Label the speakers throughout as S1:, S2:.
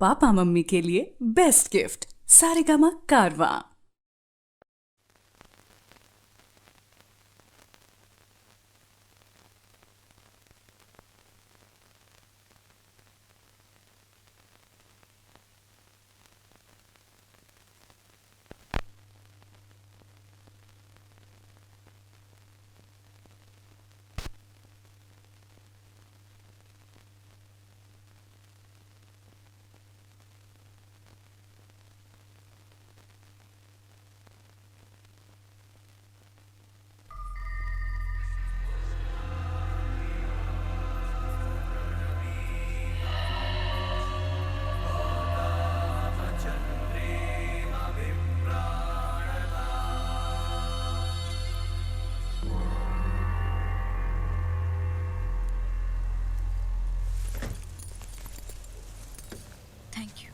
S1: Papa mummy के लिए best gift Saregama Karwaan.
S2: Thank you.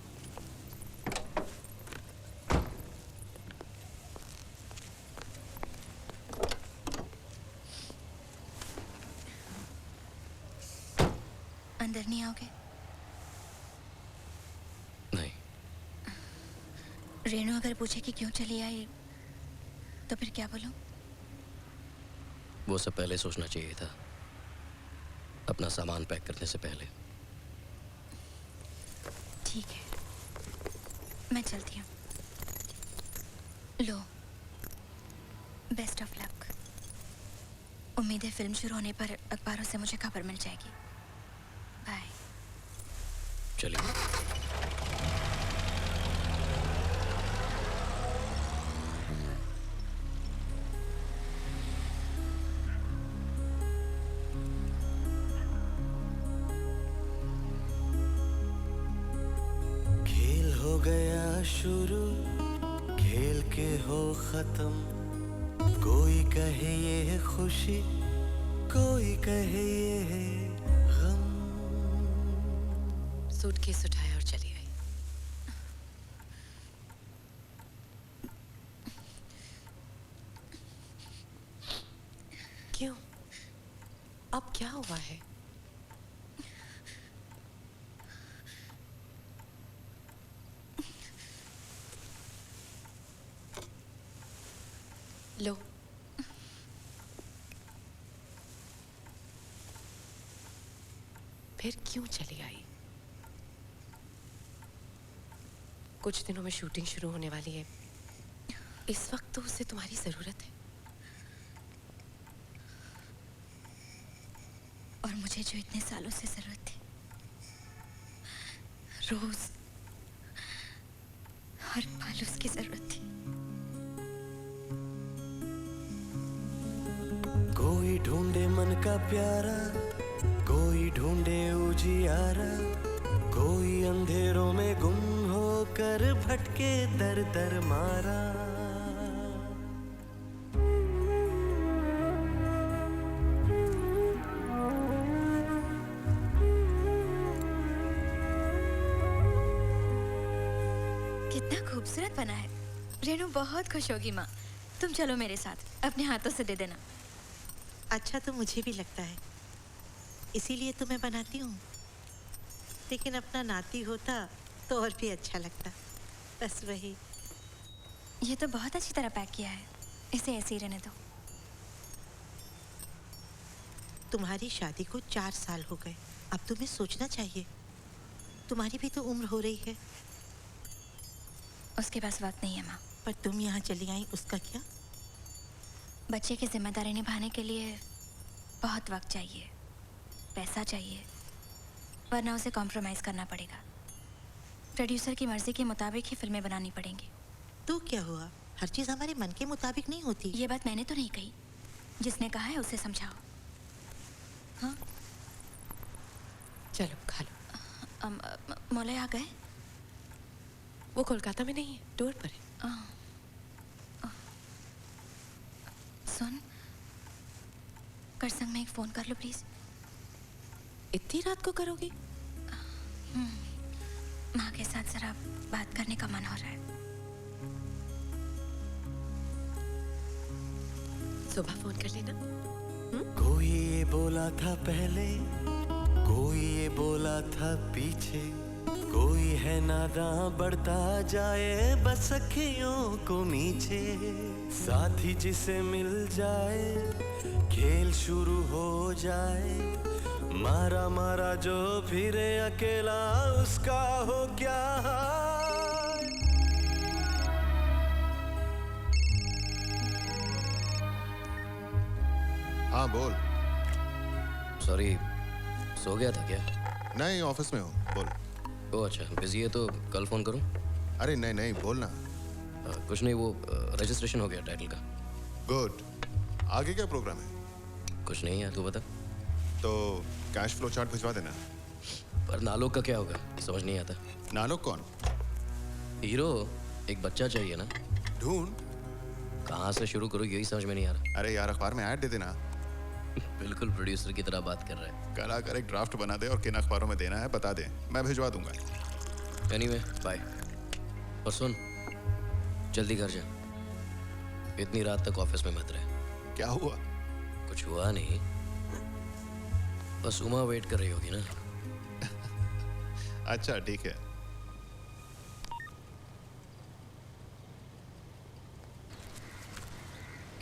S2: अंदर नहीं आओगे?
S3: नहीं।
S2: रेनू अगर पूछे कि क्यों चली आई तो फिर क्या बोलूं?
S3: वो सब पहले सोचना चाहिए था, अपना सामान पैक करने से पहले।
S2: ठीक है, मैं चलती हूँ। लो, बेस्ट ऑफ लक। उम्मीद है फिल्म शुरू होने पर अखबारों से मुझे खबर मिल जाएगी। बाय।
S3: चलिए।
S4: खेल हो गया शुरू, खेल के हो खत्म। कोई कहे ये है खुशी, कोई कहे ये है गम।
S5: सूटकेस उठाया और चली आई। क्यों? अब क्या हुआ है? लो, फिर क्यों चली आई? कुछ दिनों में शूटिंग शुरू होने वाली है। इस वक्त तो उसे तुम्हारी जरूरत है।
S2: और मुझे जो इतने सालों से जरूरत थी, रोज हर पल उसकी जरूरत थी।
S4: कोई ढूंढे मन का प्यारा, कोई ढूंढे उजियारा, कोई अंधेरों में गुम होकर भटके दर दर मारा।
S2: कितना खूबसूरत बना है। रेनू बहुत खुश होगी। माँ, तुम चलो मेरे साथ, अपने हाथों से दे देना।
S6: अच्छा तो मुझे भी लगता है, इसीलिए तो मैं बनाती हूँ। लेकिन अपना नाती होता तो और भी अच्छा लगता। बस वही।
S2: ये तो बहुत अच्छी तरह पैक किया है, इसे ऐसे ही रहने दो।
S6: तुम्हारी शादी को 4 साल हो गए, अब तुम्हें सोचना चाहिए। तुम्हारी भी तो उम्र हो रही है।
S2: उसके पास वक्त नहीं है माँ।
S6: पर तुम यहाँ चली आई, उसका क्या?
S2: बच्चे की जिम्मेदारी निभाने के लिए बहुत वक्त चाहिए, पैसा चाहिए, वरना उसे कॉम्प्रोमाइज़ करना पड़ेगा। प्रोड्यूसर की मर्जी के मुताबिक ही फिल्में बनानी पड़ेंगी।
S6: तो क्या हुआ? हर चीज़ हमारे मन के मुताबिक नहीं होती।
S2: ये बात मैंने तो नहीं कही, जिसने कहा है उसे समझाओ। हाँ,
S5: चलो खा लो।
S2: मौलय आ गए?
S5: वो कोलकाता में नहीं है, टूर पर है।
S2: सुन, करसंग में एक फ़ोन कर लो प्लीज़।
S5: इतनी रात को करोगी?
S2: माँ के साथ जरा बात करने का मन हो रहा है।
S5: सुबह फोन कर लेना।
S4: कोई ये बोला था पहले, कोई ये बोला था पीछे, कोई है नादां बढ़ता जाए बस अखियों को नीचे, साथी जिसे मिल जाए खेल शुरू हो जाए, मारा मारा जो फिरे अकेला उसका हो क्या हाल।
S7: हाँ बोल।
S3: सॉरी, सो गया था क्या?
S7: नहीं, ऑफिस में हूँ, बोल।
S3: ओह अच्छा, बिजी है तो कल फोन करूँ?
S7: अरे नहीं नहीं, बोल ना।
S3: कुछ नहीं, वो रजिस्ट्रेशन हो गया टाइटल का।
S7: गुड। आगे क्या प्रोग्राम है?
S3: कुछ नहीं है, तू बता।
S7: तो कैश फ्लो चार्ट भिजवा देना।
S3: पर नालोक का क्या होगा, समझ नहीं आता।
S7: नालोक कौन?
S3: हीरो, एक बच्चा चाहिए ना।
S7: ढूंढ।
S3: कहाँ से शुरू करूँ यही समझ में नहीं आ रहा।
S7: अरे यार, अखबार में ऐड दे देना।
S3: बिल्कुल प्रोड्यूसर की तरह बात कर रहा है।
S7: कल आकर एक ड्राफ्ट बना दे और किन अखबारों में देना है बता दे, मैं भिजवा दूंगा।
S3: Anyway, bye. और सुन, जल्दी घर जा, इतनी रात तक ऑफिस में मत रहे।
S7: क्या हुआ?
S3: कुछ हुआ नहीं, बस उमा वेट कर रही होगी ना।
S7: अच्छा ठीक है।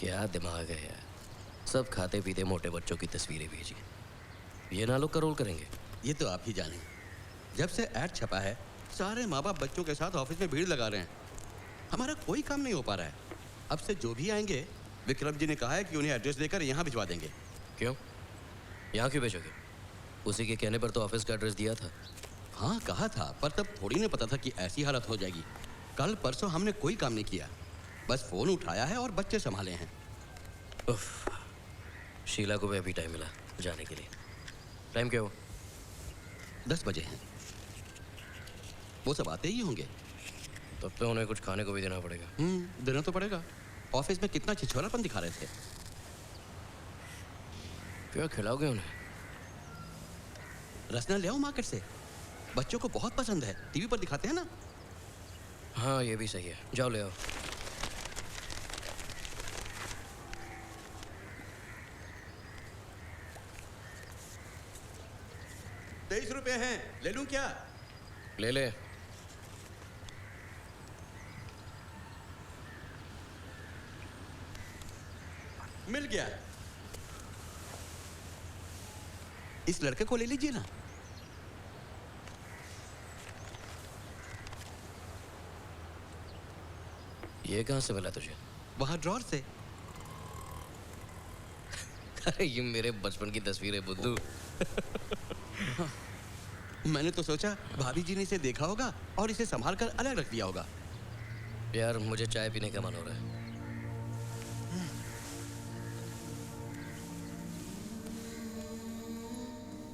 S3: क्या दिमाग है यार, सब खाते पीते मोटे बच्चों की तस्वीरें भेजी। ये नालोक का रोल करेंगे।
S8: ये तो आप ही जाने। जब से ऐड छपा है सारे माँ बाप बच्चों के साथ ऑफिस में भीड़ लगा रहे हैं। हमारा कोई काम नहीं हो पा रहा है। अब से जो भी आएंगे विक्रम जी ने कहा है कि उन्हें एड्रेस देकर यहाँ भिजवा देंगे।
S3: क्यों? यहाँ क्यों भेजोगे? उसी के कहने पर तो ऑफिस का एड्रेस दिया था।
S8: हाँ कहा था, पर तब थोड़ी ने पता था कि ऐसी हालत हो जाएगी। कल परसों हमने कोई काम नहीं किया, बस फोन उठाया है और बच्चे संभाले हैं।
S3: उफ, शीला को भी अभी टाइम मिला जाने के लिए। टाइम क्या हो?
S8: 10 बजे हैं। वो सब आते ही होंगे।
S3: तब तो उन्हें कुछ खाने को भी देना पड़ेगा।
S8: देना तो पड़ेगा। ऑफिस में कितना छिछोरापन दिखा रहे थे।
S3: क्या खिलाओगे उन्हें?
S8: रसना ले आओ मार्केट से, बच्चों को बहुत पसंद है, टीवी पर दिखाते हैं ना।
S3: हाँ ये भी सही है, जाओ ले आओ।
S8: ₹23 हैं, ले लूं क्या?
S3: ले ले।
S8: मिल गया। इस लड़के को ले लीजिए ना।
S3: ये कहाँ से मिला तुझे?
S8: वहां ड्रॉर से।
S3: अरे ये मेरे बचपन की तस्वीर है बुद्धू।
S8: मैंने तो सोचा भाभी जी ने इसे देखा होगा और इसे संभाल कर अलग रख दिया होगा।
S3: यार मुझे चाय पीने का मन हो रहा है।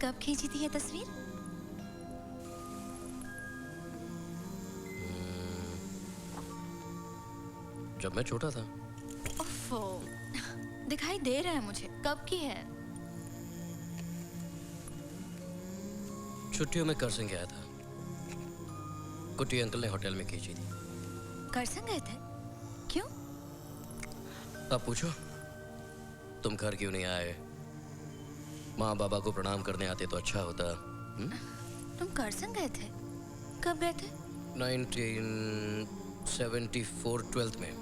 S2: कब खींची थी ये तस्वीर?
S3: जब मैं छोटा था।
S2: ओफो, दिखाई दे रहा है मुझे। कब की है?
S3: छुट्टियों में करसंग गया था, कुट्टी अंकल ने होटल में खींची थी।
S2: करसंग गए थे? क्यों?
S3: अब पूछो, तुम घर क्यों नहीं आए? माँ बाबा को प्रणाम करने आते तो अच्छा होता।
S2: तुम करसंग गए थे? कब गए थे?
S3: 1974 12th में।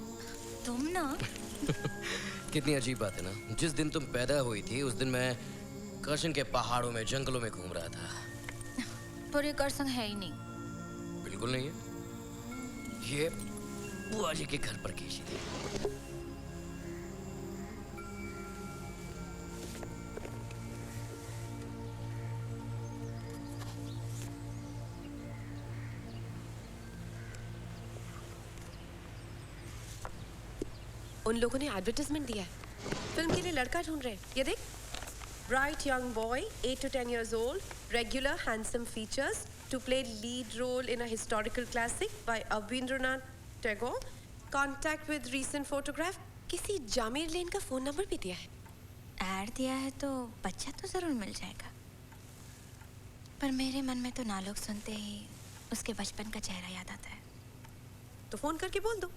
S2: तुम ना
S3: कितनी अजीब बात है ना, जिस दिन तुम पैदा हुई थी उस दिन मैं करसंग के पहाड़ों में जंगलों में घूम रहा था।
S2: पर ये करसंग है ही नहीं।
S3: बिल्कुल नहीं है, ये बुआ जी के घर पर खींची थी।
S5: उन लोगों ने एडवर्टाइजमेंट दिया है, फिल्म के लिए लड़का ढूंढ रहे हैं। ये देख, bright young boy 8 to 10 years old, regular handsome features to play lead role in a historical classic by Abhindranath Tagore. Contact with recent photograph. किसी जामिर लेन का फोन नंबर भी दिया है।
S2: ऐड दिया है तो बच्चा तो जरूर मिल जाएगा। पर मेरे मन में तो नालोक सुनते ही उसके बचपन का चेहरा याद आता है।
S5: तो फोन करके बोल दो,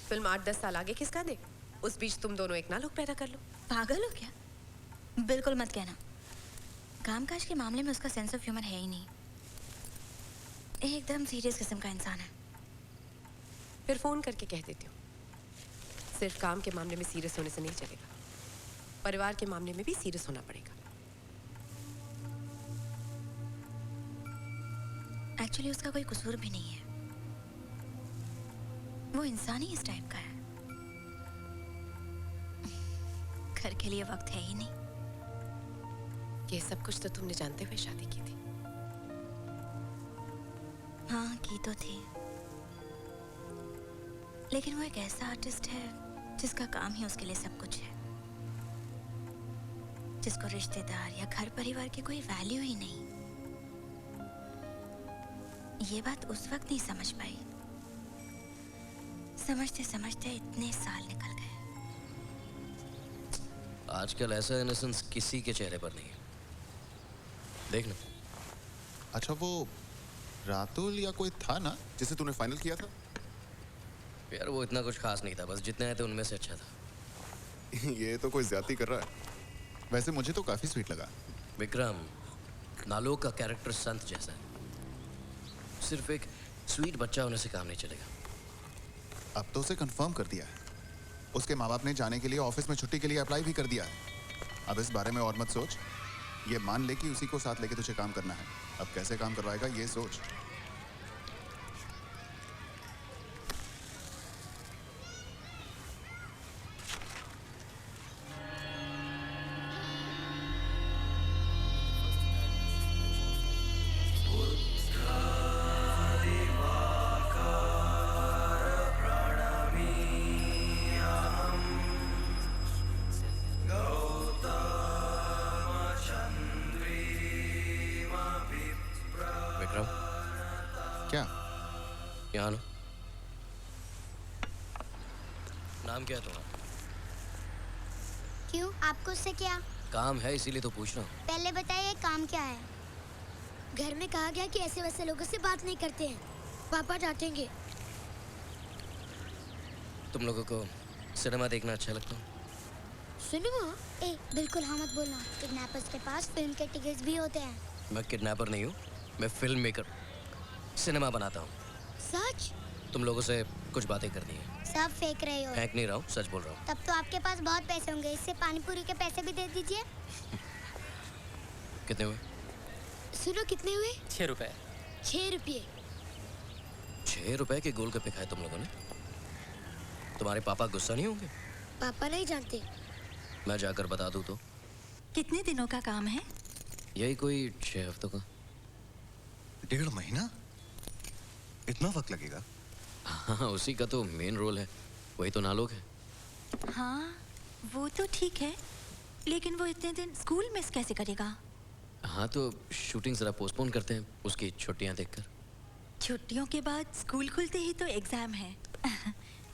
S5: फिल्म 8-10 साल आगे खिसका दे। उस बीच तुम दोनों एक नालोक पैदा कर लो।
S2: पागल हो क्या? बिल्कुल मत कहना। कामकाज के मामले में उसका सेंस ऑफ ह्यूमर है ही नहीं। एकदम सीरियस किस्म का इंसान है।
S5: फिर फोन करके कह देती हूँ। सिर्फ काम के मामले में सीरियस होने से नहीं चलेगा, परिवार के मामले में भी सीरियस होना पड़ेगा।
S2: एक्चुअली उसका कोई कसूर भी नहीं है, वो इंसान ही इस टाइप का है। घर के लिए वक्त है ही नहीं।
S5: ये सब कुछ तो तुमने जानते हुए शादी की थी।
S2: हाँ की तो थी, लेकिन वो एक ऐसा आर्टिस्ट है जिसका काम ही उसके लिए सब कुछ है, जिसको रिश्तेदार या घर परिवार की कोई वैल्यू ही नहीं। ये बात उस वक्त नहीं समझ पाई, समझते समझते इतने साल निकल गए।
S3: आजकल ऐसा इनोसेंस किसी के चेहरे पर नहीं है, देखना।
S7: अच्छा, वो रातुल या कोई था ना जिसे तूने फाइनल किया था?
S3: यार वो इतना कुछ खास नहीं था, बस जितने आए थे उनमें से अच्छा था।
S7: ये तो कोई ज्यादती कर रहा है। वैसे मुझे तो काफी स्वीट लगा।
S3: विक्रम, नालोक का कैरेक्टर संत जैसा है, सिर्फ एक स्वीट बच्चा होने से काम नहीं चलेगा।
S7: अब तो उसे कंफर्म कर दिया है। उसके माँ बाप ने जाने के लिए ऑफिस में छुट्टी के लिए अप्लाई भी कर दिया है। अब इस बारे में और मत सोच, ये मान ले कि उसी को साथ लेके तुझे काम करना है। अब कैसे काम करवाएगा ये सोच।
S3: विक्रम,
S7: क्या?
S3: यहाँ ना। नाम क्या है तुम्हारा?
S9: क्यों, आपको उससे क्या?
S3: काम है इसीलिए तो पूछ रहा हूँ।
S9: पहले बताइए काम क्या है? घर में कहा गया कि ऐसे वैसे लोगों से बात नहीं करते हैं, पापा डांटेंगे।
S3: तुम लोगों को सिनेमा देखना अच्छा लगता है?
S9: सिनेमा? ए, बिल्कुल हाँ मत बोलना। किडनैपर्स के पास फिल्म के टिकट्स भी होते हैं।
S3: मैं किडनैपर नहीं हूँ, मैं फिल्म मेकर, सिनेमा बनाता हूँ।
S9: सच?
S3: तुम लोगों से कुछ बातें करनी है।
S9: सब फेंक रहे हो।
S3: फेंक नहीं रहा हूँ, सच बोल रहा हूँ।
S9: तब तो आपके पास बहुत पैसे होंगे, इससे पानी पूरी के पैसे भी दे दीजिए।
S3: कितने हुए?
S9: सुनो कितने हुए?
S10: 6 रुपए।
S9: 6 रुपये।
S3: 6 रुपए के गोलगप्पे खाए तुम लोगों ने? तुम्हारे पापा गुस्सा नहीं होंगे?
S9: पापा नहीं जानते।
S3: मैं जाकर बता दूँ तो?
S2: कितने दिनों का काम है?
S3: यही कोई 6 हफ्तों का।
S11: 1.5 महीना? इतना वक्त लगेगा?
S3: हाँ, उसी का तो मेन रोल है, वही तो नालोक है।
S2: हाँ वो तो ठीक है, लेकिन वो इतने दिन स्कूल मिस कैसे करेगा?
S3: हाँ तो शूटिंग जरा पोस्टपोन करते हैं उसकी छुट्टियां देखकर।
S2: छुट्टियों के बाद स्कूल खुलते ही तो एग्जाम है।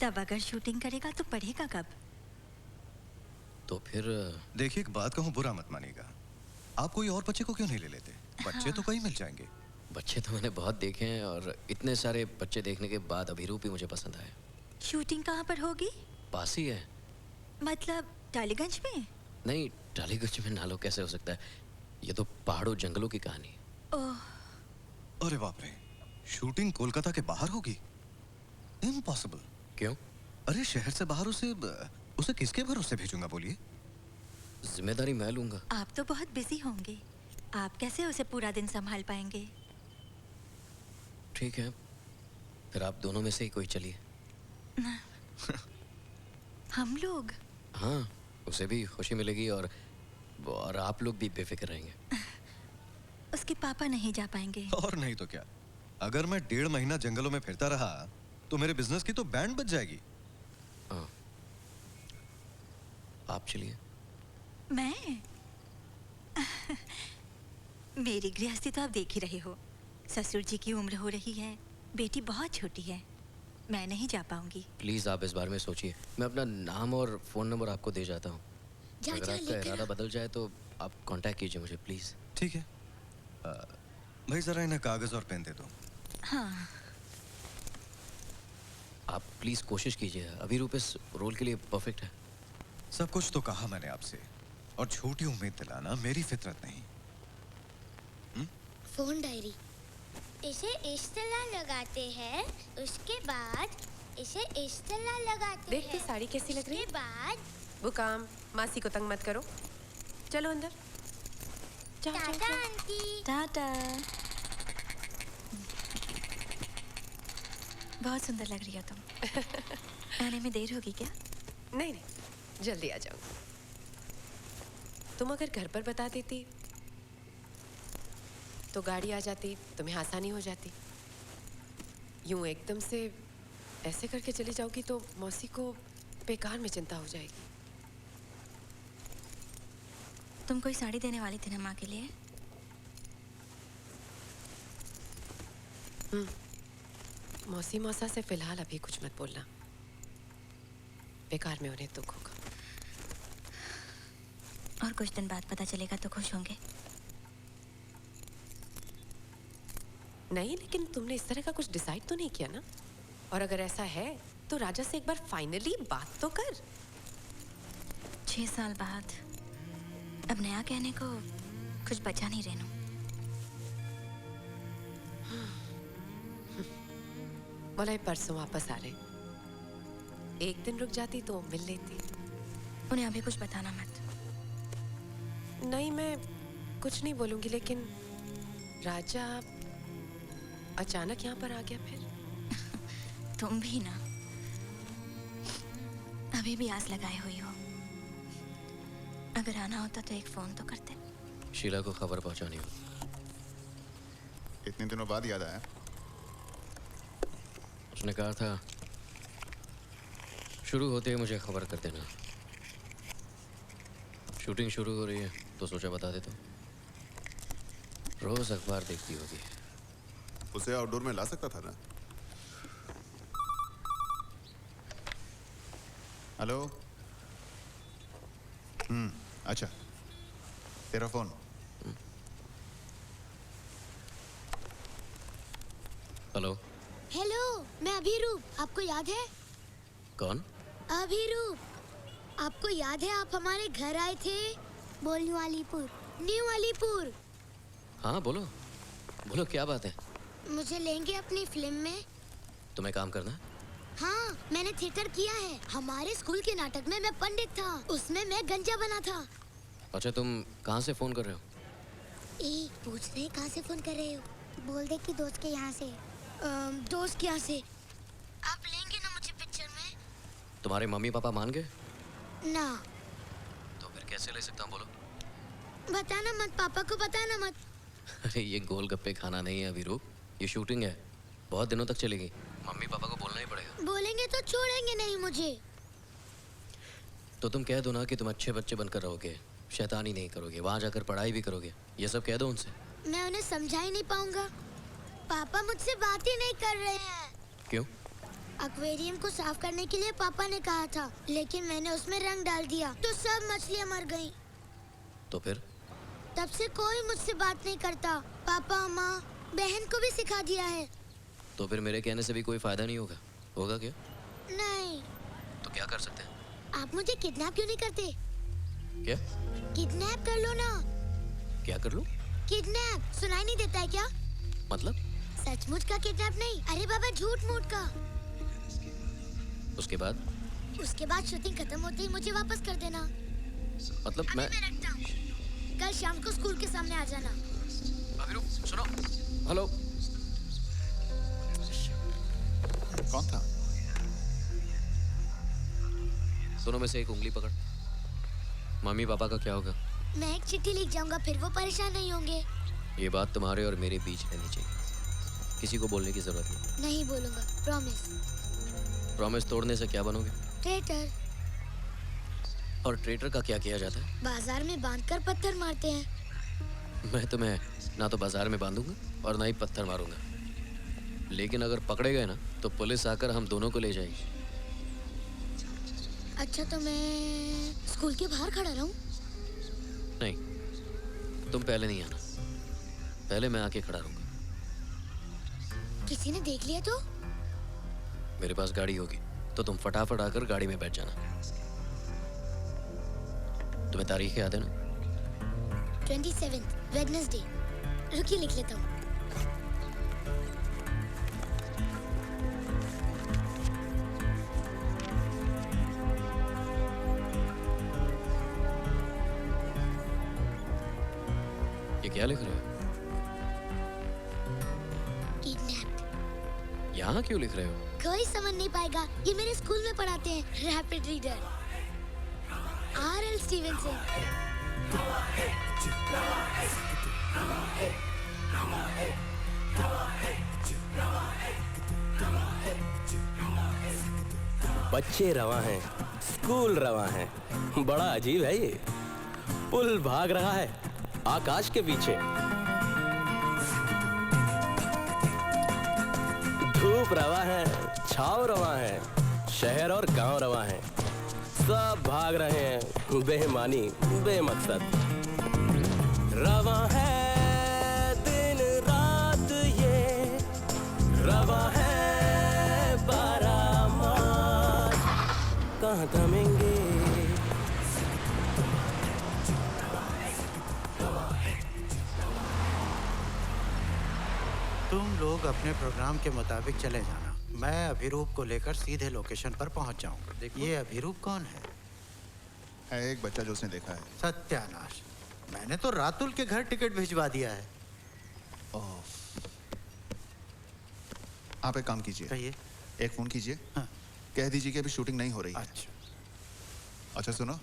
S2: तब अगर शूटिंग करेगा तो पढ़ेगा कब?
S3: तो फिर
S11: देखिए, एक बात कहूँ, बुरा मत मानिएगा, आप कोई और बच्चे को क्यों नहीं ले लेते? बच्चे तो कई मिल जाएंगे।
S3: बच्चे तो मैंने बहुत देखे हैं, और इतने सारे बच्चे देखने के बाद अभिरूप ही मुझे पसंद आया।
S2: शूटिंग कहाँ पर होगी?
S3: पास ही है।
S2: मतलब टालीगंज में?
S3: नहीं, टालीगंज में नालोक कैसे हो सकता है? ये तो पहाड़ों जंगलों की कहानी है।
S2: ओह।
S11: अरे बाप रे, शूटिंग कोलकाता के बाहर होगी? इम्पॉसिबल।
S3: क्यों?
S11: अरे शहर से बाहर उसे किसके भरोसे भेजूंगा बोलिए?
S3: जिम्मेदारी मैं लूंगा।
S2: आप तो बहुत बिजी होंगे, आप कैसे उसे पूरा दिन संभाल पाएंगे?
S3: ठीक है, फिर आप दोनों में से ही कोई चलिए।
S2: हम लोग?
S3: हाँ, उसे भी खुशी मिलेगी और आप लोग भी बेफिक्र रहेंगे।
S2: उसके पापा नहीं जा पाएंगे।
S11: और नहीं तो क्या, अगर मैं 1.5 महीना जंगलों में फिरता रहा तो मेरे बिजनेस की तो बैंड बज जाएगी।
S3: हाँ, आप चलिए।
S2: मैं? मेरी गृहस्थी तो आप देख ही रहे हो, ससुर जी की उम्र हो रही है, बेटी बहुत छोटी है, मैं नहीं जा पाऊंगी।
S3: प्लीज आप इस बारे में सोचिए, मैं अपना नाम और फोन नंबर आपको दे जाता हूँ। अगर आपका इरादा बदल जाए तो आप कांटेक्ट कीजिए मुझे प्लीज।
S11: ठीक है। भाई जरा इन्हें कागज और पेन दे दो।
S2: हाँ।
S3: आप प्लीज कोशिश कीजिए, अभिरूप इस रोल के लिए परफेक्ट है।
S11: सब कुछ तो कहा मैंने आपसे, और झूठी उम्मीद दिलाना मेरी फितरत नहीं।
S9: Phone diary. इसे इस तरह लगाते हैं, उसके बाद इसे इस तरह लगाते
S5: देख तो
S9: हैं।
S5: साड़ी कैसी लग रही है?
S9: उसके बाद
S5: वो काम मासी को तंग मत करो, चलो अंदर। जाओ जाओ
S9: टाटा
S5: जाओ।
S9: आंटी।
S2: टाटा। बहुत सुंदर लग रही हो तुम। आने में देर होगी क्या?
S5: नहीं नहीं, जल्दी आ जाऊंगी। तुम अगर घर पर बता देती तो गाड़ी आ जाती, तुम्हें आसानी हो जाती। यूं एकदम से ऐसे करके चली जाओगी तो मौसी को बेकार में चिंता हो जाएगी।
S2: तुम कोई साड़ी देने वाली थी ना माँ के लिए?
S5: मौसी मौसा से फिलहाल अभी कुछ मत बोलना, बेकार में उन्हें दुख होगा।
S2: और कुछ दिन बाद पता चलेगा तो खुश होंगे।
S5: नहीं, लेकिन तुमने इस तरह का कुछ डिसाइड तो नहीं किया ना? और अगर ऐसा है तो राजा से एक बार फाइनली बात तो कर।
S2: 6 साल बाद अब नया कहने को कुछ बचा नहीं रेनू।
S5: मौलाई परसों वापस आ रहे, एक दिन रुक जाती तो मिल लेती।
S2: उन्हें अभी कुछ बताना मत।
S5: नहीं, मैं कुछ नहीं बोलूंगी, लेकिन राजा अचानक यहाँ पर आ गया फिर।
S2: तुम भी ना अभी भी आस लगाए हुई हो। अगर आना होता तो एक फोन तो करते।
S3: शीला को खबर पहुंचानी हो।
S7: इतने दिनों बाद याद आया?
S3: उसने कहा था शुरू होते ही मुझे खबर कर देना। शूटिंग शुरू हो रही है तो सोचा बता देता हूँ। रोज अखबार देखती होगी।
S7: उसे आउटडोर में ला सकता था ना? हेलो। अच्छा, तेरा फोन।
S3: हेलो।
S9: हेलो, मैं अभिरूप, आपको याद है?
S3: कौन?
S9: अभिरूप, आपको याद है आप हमारे घर आए थे? बोलू अलीपुर, न्यू अलीपुर।
S3: हाँ बोलो बोलो, क्या बात है?
S9: मुझे लेंगे अपनी फिल्म में?
S3: तुम्हें काम करना है?
S9: हाँ, मैंने थिएटर किया है। हमारे स्कूल के नाटक में मैं पंडित था, उसमें मैं गंजा बना था।
S3: अच्छा, तुम कहाँ से फोन कर रहे हो?
S9: पूछ रहे कहाँ से फोन कर रहे हो? बोल दे कि दोस्त के यहाँ से। दोस्त के यहाँ से। आप लेंगे ना मुझे पिक्चर में?
S3: तुम्हारे मम्मी पापा मान गए?
S9: ना।
S3: तो फिर कैसे ले सकता हूँ, बोलो?
S9: बताना मत, पापा को बताना मत।
S3: अरे ये गोलगप्पे खाना नहीं है अभिरूप, ये शूटिंग है, बहुत दिनों तक चलेगी। मम्मी पापा को बोलना ही पड़ेगा।
S9: बोलेंगे तो छोड़ेंगे नहीं मुझे।
S3: तो तुम कह दो ना कि तुम अच्छे बच्चे बनकर रहोगे, शैतानी नहीं करोगे, वहाँ जाकर पढ़ाई भी करोगे। ये सब कह दो उनसे।
S9: मैं उन्हें समझा ही नहीं पाऊंगा। पापा मुझसे बात ही नहीं कर रहे हैं।
S3: क्यों?
S9: एक्वेरियम को साफ करने के लिए पापा ने कहा था, लेकिन मैंने उसमें रंग डाल दिया तो सब मछलियाँ मर गईं।
S3: तो फिर?
S9: तब से कोई मुझसे बात नहीं करता। पापा, माँ, बहन को भी सिखा दिया है।
S3: तो फिर मेरे कहने से भी कोई फायदा नहीं होगा? होगा क्या?
S9: नहीं।
S3: तो क्या कर सकते हैं?
S9: आप मुझे किडनैप क्यों नहीं करते?
S3: क्या?
S9: किडनैप कर लो ना।
S3: क्या कर लूं?
S9: किडनैप सुनाई नहीं देता है क्या?
S3: मतलब?
S9: सचमुच का किडनैप नहीं, अरे बाबा झूठ मूठ का।
S3: उसके बाद?
S9: उसके बाद शूटिंग खत्म होते ही मुझे वापस कर देना।
S3: मतलब
S9: अभी मैं रखता हूँ, कल शाम को स्कूल के सामने आ जाना।
S3: अभिरूप सुनो। हेलो।
S7: कौन था?
S3: दोनों में से एक उंगली पकड़। मम्मी पापा का क्या होगा?
S9: मैं एक चिट्ठी लिख जाऊंगा, फिर वो परेशान नहीं होंगे।
S3: ये बात तुम्हारे और मेरे बीच रहनी चाहिए, किसी को बोलने की जरूरत नहीं।
S9: नहीं बोलूंगा, प्रॉमिस।
S3: प्रॉमिस तोड़ने से क्या बनोगे?
S9: ट्रेटर।
S3: और ट्रेटर का क्या किया जाता है?
S9: बाजार में बांधकर पत्थर मारते हैं।
S3: मैं तुम्हें ना तो बाजार में बांधूंगा और ना ही पत्थर मारूंगा, लेकिन अगर पकड़े गए ना तो पुलिस आकर हम दोनों को ले जाएगी।
S9: अच्छा, तो मैं स्कूल के बाहर खड़ा रहूं?
S3: नहीं, तुम पहले नहीं आना, पहले मैं आके खड़ा रहूंगा।
S9: किसी ने देख लिया तो?
S3: मेरे पास गाड़ी होगी तो तुम फटाफट आकर गाड़ी में बैठ जाना। तुम्हें तारीख याद है ना?
S9: 27 वेडनेसडे। रुकिए लिख लेता हूँ।
S3: ये क्या लिख रहे हो?
S9: किडनैप।
S3: यहाँ क्यों लिख रहे हो?
S9: कोई समझ नहीं पाएगा, ये मेरे स्कूल में पढ़ाते हैं। Rapid reader R.L. स्टीवेंसन।
S10: बच्चे रवा हैं, स्कूल रवा हैं। बड़ा अजीब है ये। पुल भाग रहा है आकाश के पीछे। धूप रवा है, छाव रवा है, शहर और गांव रवा है। सब भाग रहे हैं बेईमानी बेमकसद। रवा है दिन रात ये, रवा है बारामास, कहाँ थमेंगे।
S12: तुम लोग अपने प्रोग्राम के मुताबिक चले जाना। मैं अभिरूप को लेकर सीधे लोकेशन पर पहुंच जाऊंगा। ये अभिरूप कौन है?
S7: एक बच्चा जो उसने देखा है।
S12: सत्यानाश, मैंने तो रातुल के घर टिकट भिजवा दिया है।
S7: आप एक काम कीजिए,
S12: कहिए।
S7: एक फोन कीजिए।
S12: हाँ।
S7: कह दीजिए कि अभी शूटिंग नहीं हो रही है। अच्छा सुनो,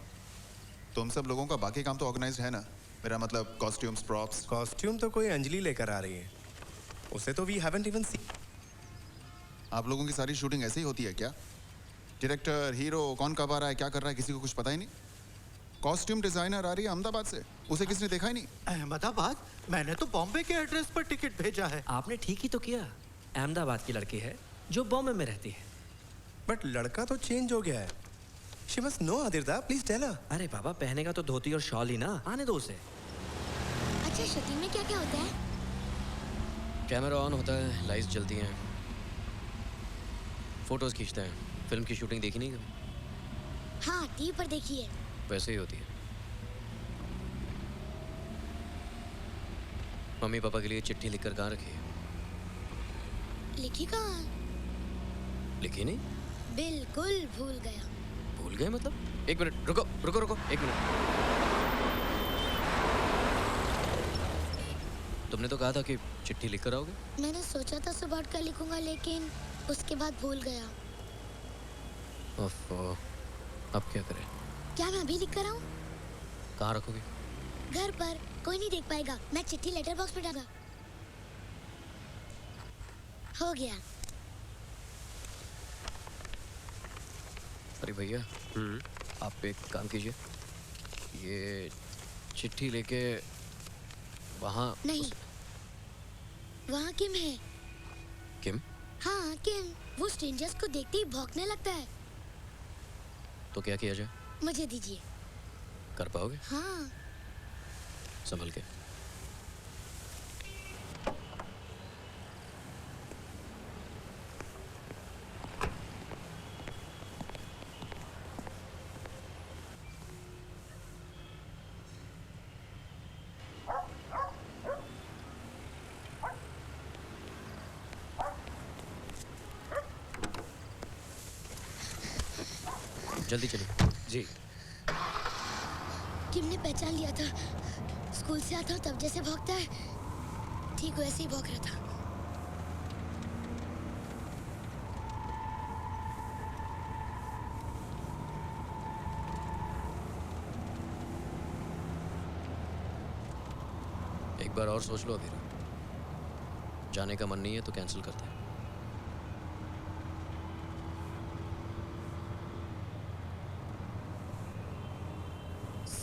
S7: तुम सब लोगों का बाकी काम तो ऑर्गेनाइज्ड है ना? मेरा मतलब कॉस्ट्यूम्स, प्रॉप्स।
S11: कॉस्ट्यूम तो कोई अंजलि लेकर आ रही है, उसे तो वी हैवंट इवन सी।
S7: आप लोगों की सारी शूटिंग ऐसे ही होती है क्या? डायरेक्टर, हीरो कौन कब आ रहा है, क्या कर रहा है, किसी को कुछ पता ही नहीं। कॉस्ट्यूम डिजाइनर आ रही है अहमदाबाद से, उसे किसने देखा ही नहीं।
S12: अहमदाबाद? मैंने तो बॉम्बे के एड्रेस पर टिकट भेजा है।
S13: आपने ठीक ही तो किया। अहमदाबाद की लड़की है जो बॉम्बे में रहती है।
S11: बट लड़का तो चेंज हो गया है। She must know Aditya, please tell her.
S13: अरे बाबा, पहनेगा तो धोती और शॉल ही ना, आने दो उसे।
S9: अच्छा, शूटिंग में क्या क्या होता है?
S3: कैमरा ऑन होता है, लाइट्स जलती हैं, फोटोज खींचते हैं। फिल्म की शूटिंग देखी नहीं कभी?
S9: हाँ, टीवी पर देखी है।
S3: वैसे ही होती है। मम्मी पापा के लिए चिट्ठी लिखकर कहाँ रखी है?
S9: लिखी कहाँ?
S3: लिखी नहीं?
S9: बिल्कुल भूल गया।
S3: भूल गए मतलब? एक मिनट रुको रुको रुको, एक मिनट। तुमने तो कहा था कि चिट्ठी लिख कर आओगे।
S9: मैंने सोचा था सुबह उठकर लिखूंगा, लेकिन उसके बाद भूल गया।
S3: ओफो, अब क्या करें?
S9: क्या मैं अभी लिख कर आऊं?
S3: कहाँ रखोगे?
S9: घर पर, कोई नहीं देख पाएगा। मैं चिट्ठी लेटर बॉक्स में डाला। हो गया।
S3: अरे भैया, आप एक काम कीजिए, ये चिट्ठी लेके वहाँ।
S9: नहीं, वहाँ किम है।
S3: किम?
S9: हाँ, किम। वो स्ट्रेंजर्स को देखते ही भौंकने लगता है।
S3: तो क्या किया जाए?
S9: मुझे दीजिए।
S3: कर पाओगे?
S9: हाँ।
S3: संभल के। जल्दी चलिए। जी।
S9: किम ने पहचान लिया था। स्कूल से आता हूँ तब जैसे भौंकता है, ठीक वैसे ही भौंक रहा था।
S3: एक बार और सोच लो अभी। जाने का मन नहीं है तो कैंसिल करते हैं।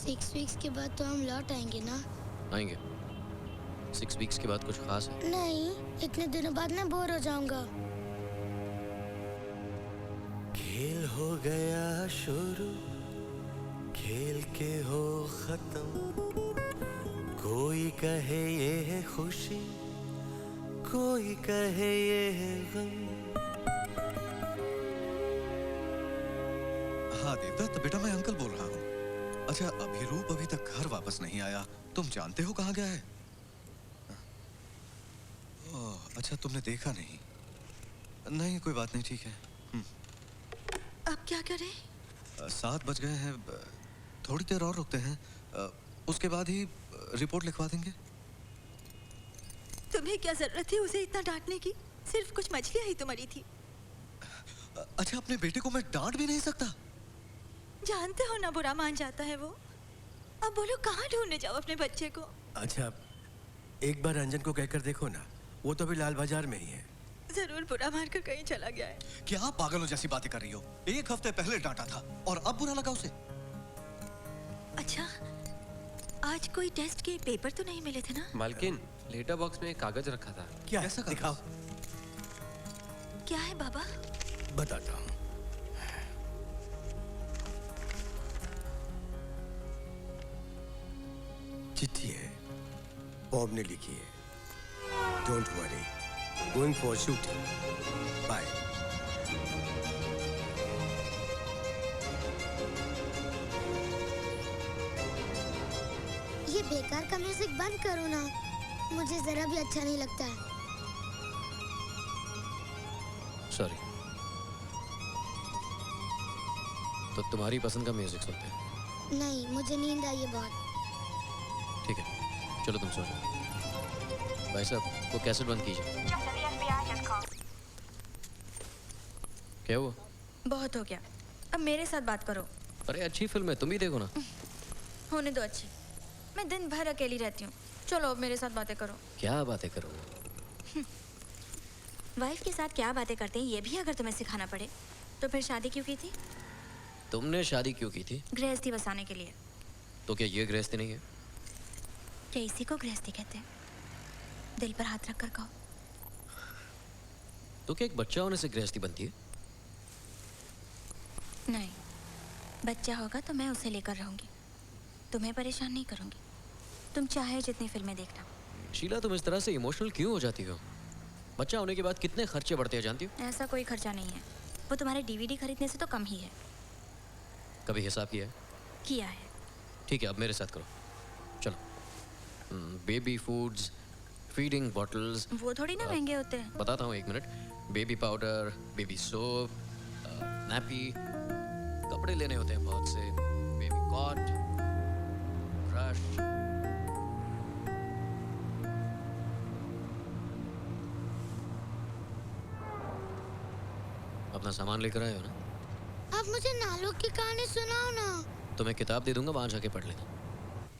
S9: 6 वीक्स के बाद तो हम लौट आएंगे ना?
S3: आएंगे। 6 वीक्स के बाद कुछ खास है?
S9: नहीं, इतने दिनों बाद मैं बोर हो जाऊंगा।
S4: खेल हो गया शुरू, खेल के हो खत्म। कोई कहे ये है खुशी, कोई कहे ये है गम।
S11: हाँ देवदत्त बेटा, मैं अंकल बोल रहा हूँ। अच्छा, अभिरूप अभी तक घर वापस नहीं आया। तुम जानते हो कहाँ गया है? ओह, अच्छा, तुमने देखा नहीं? नहीं, कोई बात नहीं, ठीक है।
S6: अब क्या करें?
S11: 7 बज गए हैं, थोड़ी देर और रुकते हैं। उसके बाद ही रिपोर्ट लिखवा देंगे।
S14: तुम्हें क्या जरूरत थी उसे इतना डांटने की? सिर्फ कुछ मछलियां ही तो मरी थी।
S11: अच्छा, अपने बेटे को मैं डांट भी नहीं सकता?
S14: जानते हो ना, बुरा मान जाता है वो। अब बोलो कहाँ ढूंढने जाओ अपने बच्चे को?
S15: अच्छा, एक बार रंजन को कहकर देखो ना, वो तो अभी लाल बाजार में ही है।
S14: जरूर बुरा मारकर कहीं चला गया है।
S11: क्या आप पागलों जैसी बातें कर रही हो? 1 हफ्ते पहले डांटा था और अब बुरा लगा उसे?
S14: अच्छा, आज कोई टेस्ट के पेपर तो नहीं मिले थे ना?
S16: मालकिन, लेटर बॉक्स में एक कागज रखा था।
S15: क्या? दिखाओ।
S14: क्या है बाबा?
S15: बताता हूँ। चिट्ठी है, बॉब ने लिखी है। Don't worry, going for shooting, bye.
S9: ये बेकार का म्यूजिक बंद करो ना, मुझे जरा भी अच्छा नहीं लगता है।
S3: सॉरी। तो तुम्हारी पसंद का म्यूजिक सुनते हैं?
S9: नहीं, मुझे नींद आई है बहुत।
S3: ठीक है, चलो तुम सो जाओ। भाई साहब, वो कैसेट बंद कीजिए। क्या हुआ?
S2: बहुत हो गया, अब मेरे साथ बात करो।
S3: अरे अच्छी फिल्म है, तुम भी देखो ना।
S2: होने दो अच्छी, मैं दिन भर अकेली रहती हूँ। चलो अब मेरे साथ बातें करो।
S3: क्या बातें करो?
S2: वाइफ के साथ क्या बातें करते हैं ये भी अगर तुम्हें सिखाना पड़े तो फिर शादी क्यों की थी?
S3: तुमने शादी क्यों की थी?
S2: गृहस्थी बसाने के लिए।
S3: तो क्या ये गृहस्थी नहीं है?
S2: क्या इसी को गृहस्थी कहते हैं? दिल पर हाथ रख कर कहो।
S3: तो क्या एक बच्चा होने से गृहस्थी बनती है?
S2: नहीं, बच्चा होगा तो मैं उसे लेकर रहूंगी, तुम्हें परेशान नहीं करूंगी। तुम चाहे जितनी फिल्में देखना।
S3: शीला, तुम इस तरह से इमोशनल क्यों हो जाती हो? बच्चा होने के बाद कितने खर्चे बढ़ते हैं जानती हो?
S2: ऐसा कोई खर्चा नहीं है, वो तुम्हारे डीवीडी खरीदने से तो कम ही है।
S3: कभी हिसाब किया है?
S2: किया है।
S3: ठीक है, अब मेरे साथ करो। चलो। Baby foods, feeding bottles.
S2: वो थोड़ी ना महंगे होते हैं।
S3: बताता हूँ, 1 minute. Baby powder, baby soap, nappy, कपड़े लेने होते हैं बहुत से, बेबी कॉट, ब्रश। अपना सामान लेकर आए हो ना?
S9: आप मुझे नालों की कहानी सुनाओ ना।
S3: तुम्हें किताब दे दूंगा, वहां जाके पढ़ लेना।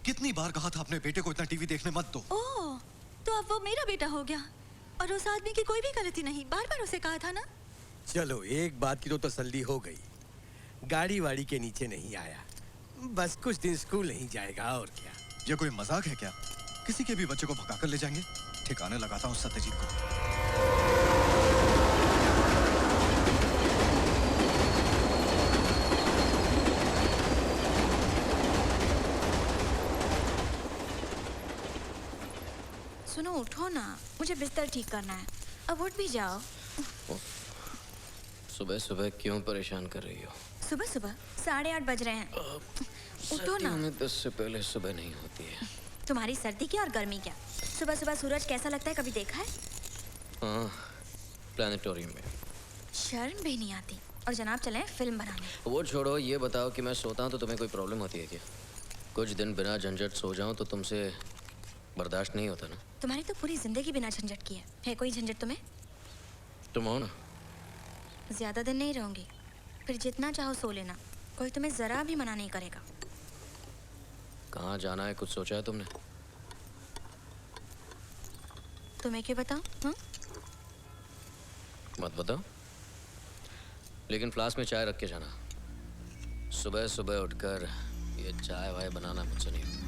S11: कितनी बार कहा था अपने बेटे को इतना टीवी देखने मत दो।
S14: ओह, तो अब वो मेरा बेटा हो गया और उस आदमी की कोई भी गलती नहीं। बार बार उसे कहा था ना।
S15: चलो, एक बात की तो तसल्ली हो गई, गाड़ी वाड़ी के नीचे नहीं आया। बस कुछ दिन स्कूल नहीं जाएगा, और क्या।
S11: ये कोई मजाक है क्या? किसी के भी बच्चे को भगाकर ले जाएंगे? ठिकाने लगाता हूँ सत्यजीत को।
S2: सुनो, उठो ना, मुझे बिस्तर ठीक करना है। अब उठ भी जाओ।
S3: सुबह सुबह क्यों परेशान कर रही हो?
S2: सुबह सुबह 8:30 बज रहे हैं। उठो ना।
S3: 10 से पहले सुबह नहीं होती है।
S2: तुम्हारी सर्दी क्या और गर्मी क्या? सुबह सुबह सूरज कैसा लगता है कभी देखा है?
S3: हाँ, प्लानिटोरियम में।
S2: शर्म भी नहीं आती। और जनाब चलें फिल्म बनाने।
S3: वो छोड़ो, ये बताओ कि मैं सोता हूँ तो तुम्हें कोई प्रॉब्लम होती है क्या? कुछ दिन बिना झंझट सो जाऊँ तो तुमसे बर्दाश्त नहीं होता ना?
S2: तुम्हारी तो पूरी जिंदगी बिना झंझट की है कोई झंझट तुम्हें?
S3: तुम हो ना?
S2: ज्यादा दिन नहीं रहूंगी, फिर जितना चाहो सो लेना, कोई तुम्हें जरा भी मना नहीं करेगा।
S3: कहाँ जाना है, कुछ सोचा है तुमने?
S2: तुम्हें क्यों बताऊं? हाँ?
S3: मत बताओ, लेकिन फ्लास्क में चाय रख के जाना। सुबह सुबह उठकर ये चाय वाय बनाना मुझसे नहीं होता।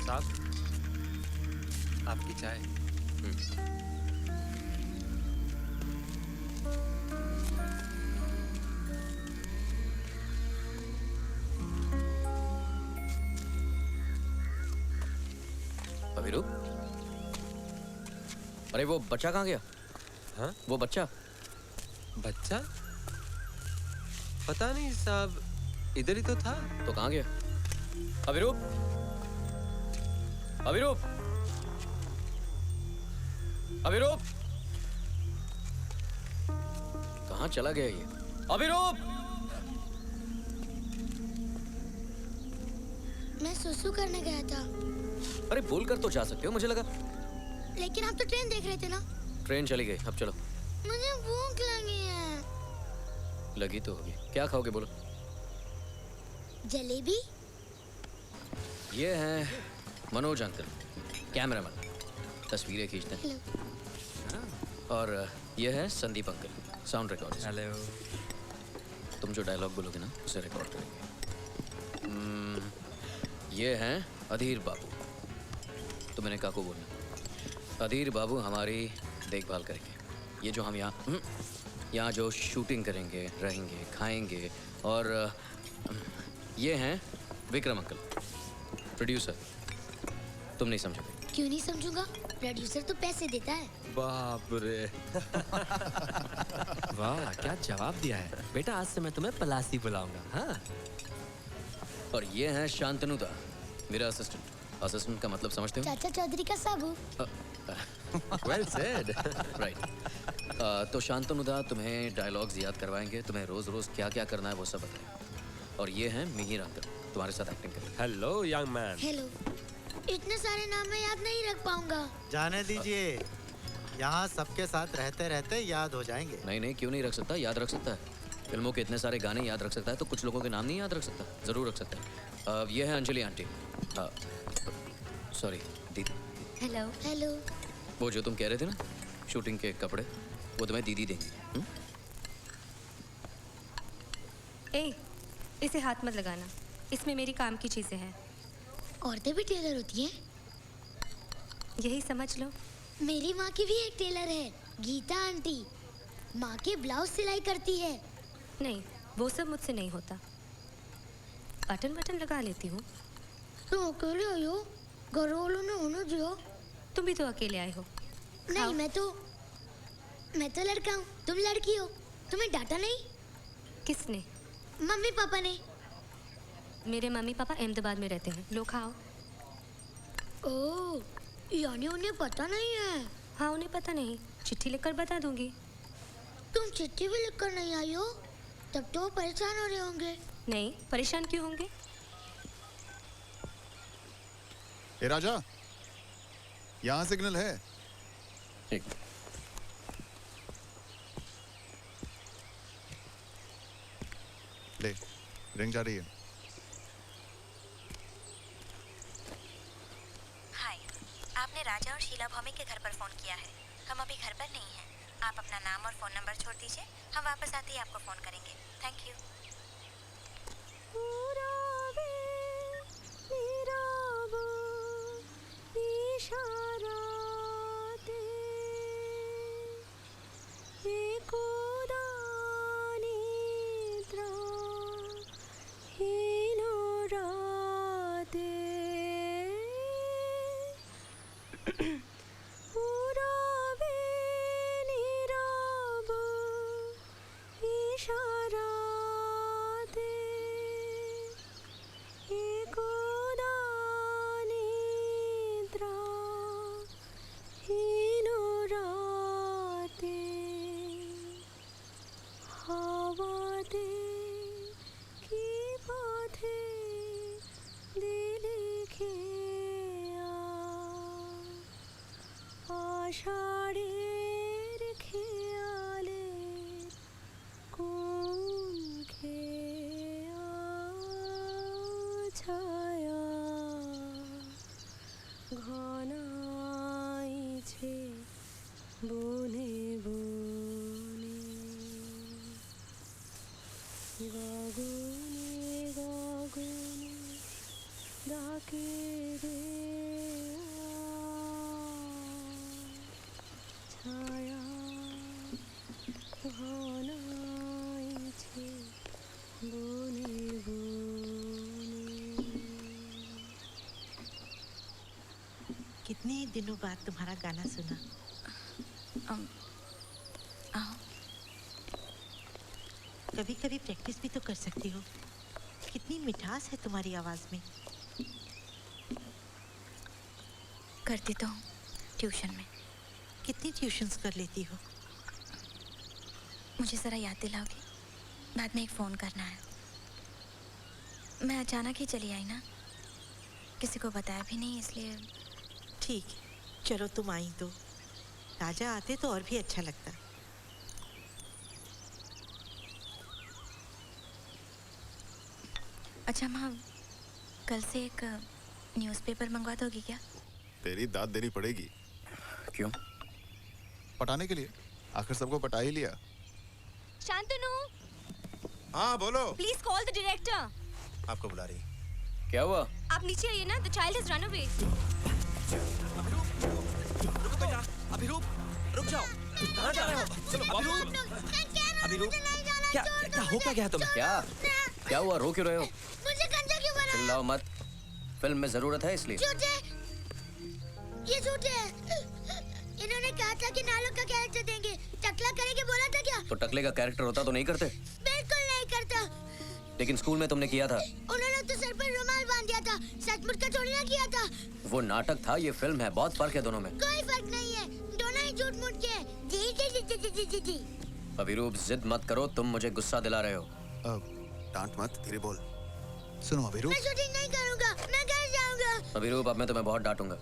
S16: साहब, आपकी चाय।
S3: अभिरूप, अरे वो बच्चा कहाँ गया?
S16: हाँ?
S3: वो बच्चा
S16: बच्चा? पता नहीं साहब, इधर ही तो था।
S3: तो कहाँ गया? अभिरूप, अभिरूप, अभिरूप, कहाँ चला गया ये? अभिरूप,
S9: मैं सुसु करने गया था।
S3: अरे बोल कर तो जा सकते हो, मुझे लगा।
S9: लेकिन आप तो ट्रेन देख रहे थे ना।
S3: ट्रेन चली गई, अब चलो।
S9: मुझे भूख लगी है।
S3: लगी तो होगी। क्या खाओगे बोलो?
S9: जलेबी।
S3: ये है मनोज अंकल, कैमरामैन, तस्वीरें खींचते हैं। और ये है Sandeep uncle, sound record.
S16: Hello.
S3: तुम जो डायलॉग बोलोगे ना उसे रिकॉर्ड करेंगे। ये हैं अधीर बाबू, तुमने काको बोलना। अधीर बाबू हमारी देखभाल करेंगे। ये जो हम यहाँ जो शूटिंग करेंगे, रहेंगे, खाएंगे। और ये हैं विक्रम अंकल, प्रोड्यूसर। तुम नहीं समझोगे।
S9: क्यों नहीं समझूंगा? प्रोड्यूसर तो पैसे देता है।
S16: बाप रे। वाह क्या जवाब दिया है बेटा, आज से मैं तुम्हें पलासी बुलाऊंगा। हाँ।
S3: और ये हैं शांतनु दा, मेरा असिस्टेंट। असिस्टेंट का मतलब समझते हो?
S9: चाचा चौधरी का साबू।
S16: Well said.
S3: राइट। तो शांतनु दा तुम्हें डायलॉग्स याद करवाएंगे, तुम्हें रोज रोज क्या क्या करना है वो सब बताएंगे। और ये हैं मिहिर अंकल, तुम्हारे साथ एक्टिंग करेंगे।
S16: Hello young man.
S9: हेलो। इतने सारे नाम मैं याद नहीं रख पाऊंगा।
S12: जाने दीजिए, यहाँ सबके साथ रहते रहते याद हो जाएंगे।
S3: नहीं नहीं, क्यों नहीं रख सकता? याद रख सकता है। फिल्मों के इतने सारे गाने याद रख सकता है, तो कुछ लोगों के नाम नहीं याद रख सकता? जरूर रख सकता है। ये है अंजलि आंटी। सॉरी दीदी।
S2: हेलो।
S9: हेलो।
S3: वो जो तुम कह रहे थे ना, शूटिंग के कपड़े, वो तुम्हें दीदी देंगी।
S2: ए, इसे हाथ मत लगाना, इसमें मेरी काम की चीजें हैं।
S9: औरतें भी टेलर होती हैं?
S2: यही समझ लो।
S9: मेरी माँ की भी एक टेलर है, गीता आंटी। माँ के ब्लाउज सिलाई करती है।
S2: नहीं, वो सब मुझसे नहीं होता। बटन बटन लगा लेती हूँ।
S9: तुम अकेले आई हो? घर वालों ने होने दिया?
S2: तुम भी तो अकेले आए हो।
S9: नहीं, मैं तो लड़का हूँ, तुम लड़की हो। तुम्हें डांटा नहीं?
S2: किसने?
S9: मम्मी पापा ने।
S2: मेरे मम्मी पापा अहमदाबाद में रहते हैं। लो खाओ।
S9: ओह, यानी उन्हें पता नहीं है?
S2: हाँ, उन्हें पता नहीं। चिट्ठी लिखकर बता दूंगी।
S9: तुम चिट्ठी भी लिखकर नहीं आई हो? तब तो वो परेशान हो रहे होंगे।
S2: नहीं, परेशान क्यों होंगे?
S7: ए राजा, यहाँ सिग्नल है।
S3: ठीक।
S7: ले, रिंग जा रही है।
S17: हाय, आपने राजा और शीला भौमी के घर पर फोन किया है। हम अभी घर पर नहीं हैं। आप अपना नाम और फोन नंबर छोड़ दीजिए, हम वापस आते ही आपको फोन करेंगे। Thank you.
S18: আষাঢ়ের খেয়ালে কোন খেয়া ছায়া ঘনাইছে বনে বনে গগনে গগনে ডাকে রে ছায়া ঘনাইছে বনে বনে।
S6: कितने दिनों बाद तुम्हारा गाना सुना। कभी कभी प्रैक्टिस भी तो कर सकती हो। कितनी मिठास है तुम्हारी आवाज में।
S2: करती तो हूँ ट्यूशन में।
S6: कितनी ट्यूशन्स कर लेती हो?
S2: मुझे ज़रा याद दिलाओगी? बाद में एक फ़ोन करना है। मैं अचानक ही चली आई ना, किसी को बताया भी नहीं, इसलिए।
S6: ठीक है, चलो तुम आई तो। राजा आते तो और भी अच्छा लगता।
S2: अच्छा माँ, कल से एक न्यूज़पेपर मंगवा दोगी क्या?
S7: तेरी दाद देनी पड़ेगी।
S3: क्यों?
S7: पटाने के लिए। आखिर सबको पटा ही लिया।
S14: शांतनु,
S15: हाँ बोलो।
S14: Please call the director.
S15: आपको बुला रही।
S3: क्या हुआ?
S14: आप नीचे आइए ना, the child has run away.
S11: रुको बेटा, अभिरूप, रुक जाओ। कहाँ जा रहे हो? चलो अभिरूप। अभिरूप, क्या हो क्या गया तुम्हें?
S3: क्या हुआ? रो क्यों रहे हो?
S9: मुझे गंजा क्यों बनाया?
S3: चिल्लाओ मत, फिल्म में जरूरत है इसलिए।
S9: झूठे, ये झूठे है। इन्होंने कहा था कि नालों का कैरेक्टर देंगे, टकला करेंगे बोला था क्या?
S3: तो टकले का कैरेक्टर होता तो नहीं करते?
S9: बिल्कुल नहीं करता।
S3: लेकिन स्कूल में तुमने किया था।
S9: उन्होंने तो सर पर रुमाल बांध दिया था, सचमुच का थोड़ी ना किया था।
S3: वो नाटक था, ये फिल्म है, बहुत फर्क है दोनों में।
S9: कोई फर्क नहीं है, दोनों ही झूठ मूठ के हैं। जी जी जी जी जी जी जी।
S3: अभिरूप, जिद मत करो, तुम मुझे गुस्सा दिला रहे हो।
S7: डांट मत, धीरे बोल। सुनो अभिरूप,
S9: मैं शूटिंग नहीं करूंगा, मैं घर जाऊंगा।
S3: अभिरूप, अब मैं तुम्हें बहुत डांटूंगा।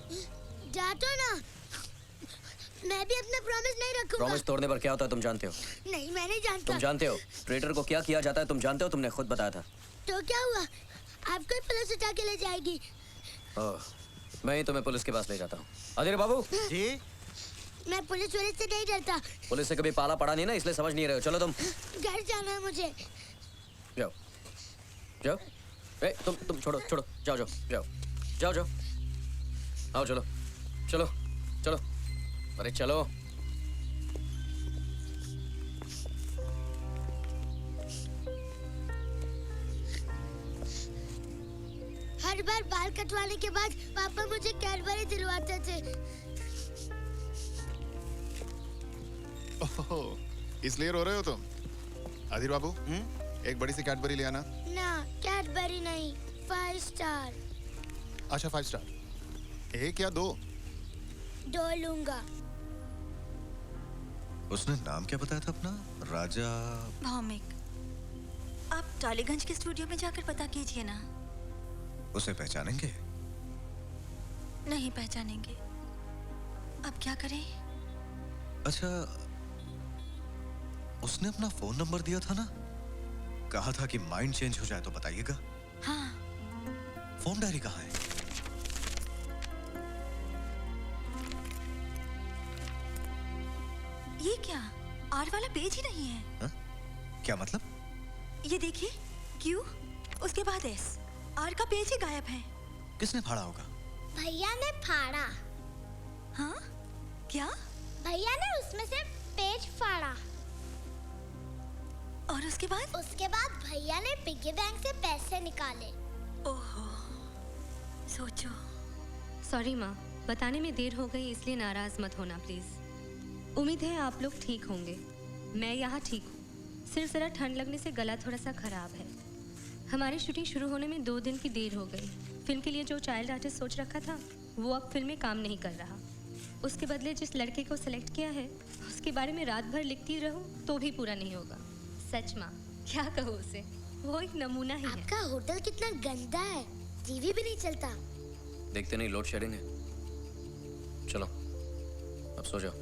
S9: डांटो ना, मैं भी अपना प्रॉमिस नहीं रखूंगा।
S3: प्रॉमिस तोड़ने पर क्या होता है तुम जानते हो?
S9: नहीं, मैं नहीं जानता।
S3: तुम जानते हो ट्रेटर को क्या किया जाता है? तुम जानते हो, तुमने खुद बताया था।
S9: तो क्या हुआ? आपको ही पुलिस उठा के ले जाएगी।
S3: मैं ही तुम्हें पुलिस के पास ले जाता हूँ। अधीर बाबू
S12: जी,
S9: मैं पुलिस से नहीं डरता।
S3: पुलिस से कभी पाला पड़ा नहीं ना, इसलिए समझ नहीं रहे हो। चलो तुम
S9: घर जाना है मुझे।
S3: जाओ जाओ। तुम छोड़ो छोड़ो, जाओ जाओ जाओ जाओ जाओ। आओ चलो चलो चलो, अरे चलो।
S9: हर बार बाल कटवाने के बाद पापा मुझे कैडबरी दिलवाते थे।
S7: ओह, इसलिए रो रहे हो तुम? अधीर बाबू, एक बड़ी सी कैडबरी ले आना।
S9: ना, कैडबरी नहीं, 5 स्टार।
S7: अच्छा 5 स्टार। एक या 2?
S9: 2 लूंगा।
S11: उसने नाम क्या बताया था अपना? राजा
S14: भौमिक। आप टालीगंज के स्टूडियो में जाकर पता कीजिए ना।
S11: उसे पहचानेंगे?
S14: नहीं पहचानेंगे। अब क्या करें?
S11: अच्छा, उसने अपना फोन नंबर दिया था ना? कहा था कि माइंड चेंज हो जाए तो बताइएगा।
S14: हाँ।
S11: फोन डायरी कहाँ है?
S14: ये क्या? आर वाला पेज ही नहीं है।
S11: हा? क्या मतलब?
S14: ये देखिए, क्यू, उसके बाद एस, आर का पेज ही गायब है।
S11: किसने फाड़ा होगा?
S9: भैया ने फाड़ा।
S14: हाँ? क्या?
S9: भैया ने उसमें से पेज फाड़ा।
S14: और उसके बाद?
S9: उसके बाद भैया ने पिग्गी बैंक से पैसे निकाले।
S14: ओहो, सोचो।
S18: सॉरी माँ, बताने में देर हो गई, इसलिए नाराज मत होना प्लीज। उम्मीद है आप लोग ठीक होंगे। मैं यहाँ ठीक हूँ, सिर्फ ज़रा ठंड लगने से गला थोड़ा सा ख़राब है। हमारी शूटिंग शुरू होने में 2 दिन की देर हो गई। फिल्म के लिए जो चाइल्ड आर्टिस्ट सोच रखा था वो अब फिल्म में काम नहीं कर रहा। उसके बदले जिस लड़के को सिलेक्ट किया है उसके बारे में रात भर लिखती रहूं तो भी पूरा नहीं होगा। सच माँ, क्या कहूँ उसे, वो एक नमूना ही है।
S9: आपका होटल कितना गंदा है, टीवी भी नहीं चलता।
S3: देखते नहीं लोड शेडिंग है। चलो अब सो जाओ,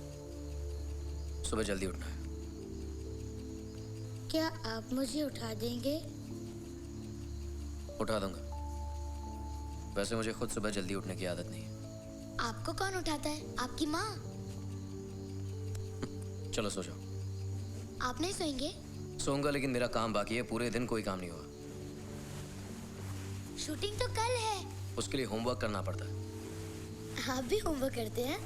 S3: सुबह जल्दी उठना है।
S9: क्या आप मुझे उठा देंगे?
S3: उठा दूंगा। वैसे मुझे खुद सुबह जल्दी उठने की आदत नहीं है।
S9: आपको कौन उठाता है? आपकी माँ।
S3: चलो सो जाओ।
S9: आप नहीं सोएंगे?
S3: सोऊंगा, लेकिन मेरा काम बाकी है। पूरे दिन कोई काम नहीं हुआ।
S9: शूटिंग तो कल है।
S3: उसके लिए होमवर्क करना पड़ता है।
S9: आप भी होमवर्क करते हैं?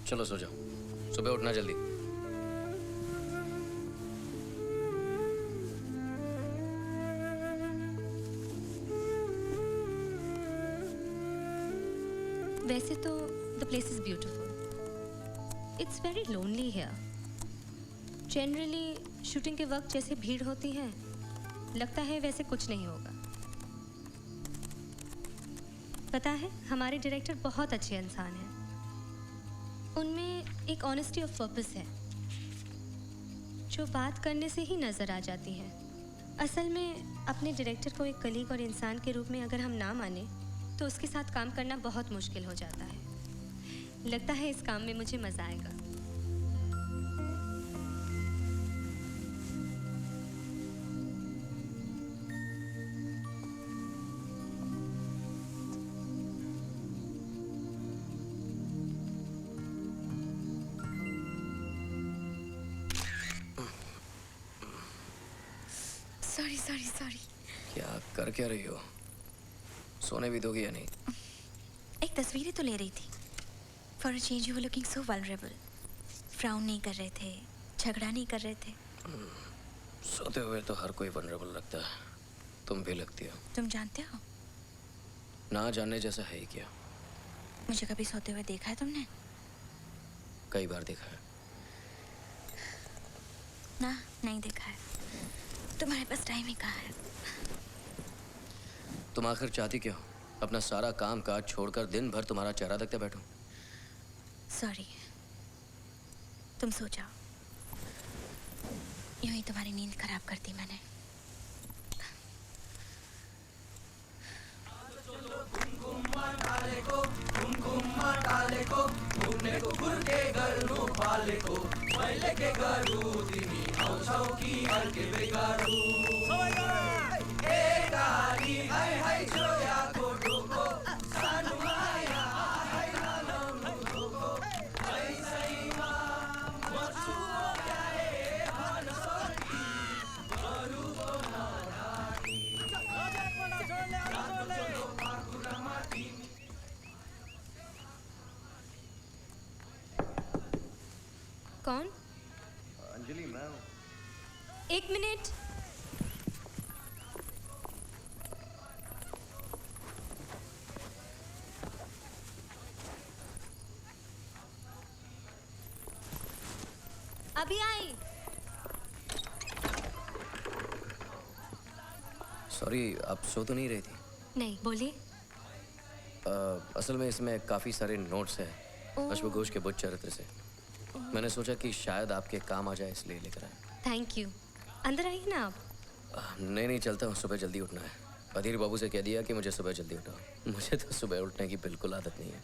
S3: चलो सो जाओ, सुबह उठना जल्दी।
S18: वैसे तो the place is beautiful. It's very lonely here. Generally shooting के वक्त जैसे भीड़ होती है, लगता है वैसे कुछ नहीं होगा। पता है, हमारे डायरेक्टर बहुत अच्छे इंसान हैं। उनमें एक ऑनेस्टी ऑफ पर्पस है जो बात करने से ही नज़र आ जाती है। असल में अपने डायरेक्टर को एक कलीग और इंसान के रूप में अगर हम ना माने तो उसके साथ काम करना बहुत मुश्किल हो जाता है। लगता है इस काम में मुझे मज़ा आएगा।
S2: Sorry sorry sorry.
S3: क्या कर क्या रही हो? सोने भी दोगी या नहीं?
S2: एक तस्वीरें तो ले रही थी। For a change you were looking so vulnerable. Frown नहीं कर रहे थे, झगड़ा नहीं कर रहे थे।
S3: सोते हुए तो हर कोई वनरेबल लगता है। तुम भी लगती हो।
S2: तुम जानते हो
S3: ना जानने जैसा है ही क्या?
S2: मुझे कभी सोते हुए देखा है तुमने?
S3: कई बार देखा है।
S2: ना, नहीं देखा है। तुम्हारे पास टाइम ही कहाँ है?
S3: तुम आखिर चाहती क्यों? अपना सारा काम काज छोड़कर दिन भर तुम्हारा चेहरा देखते बैठूं?
S2: सॉरी, तुम सो जाओ। यूं ही तुम्हारी नींद खराब कर दी मैंने।
S18: कौन?
S8: अंजलि, मैं हूँ।
S18: एक मिनट। अभी आई।
S3: सॉरी, आप सो तो नहीं रही थी?
S18: नहीं, बोलिए।
S3: असल में इसमें काफ़ी सारे नोट्स हैं अश्वघोष के बुद्ध चरित्र से। मैंने सोचा कि शायद आपके काम आ जाए, इसलिए लेकर आया।
S18: Thank you. अंदर आइए ना आप।
S3: नहीं चलता हूँ, सुबह जल्दी उठना है। अधीर बाबू से कह दिया कि मुझे सुबह जल्दी उठाओ। मुझे तो सुबह उठने की बिल्कुल आदत नहीं है।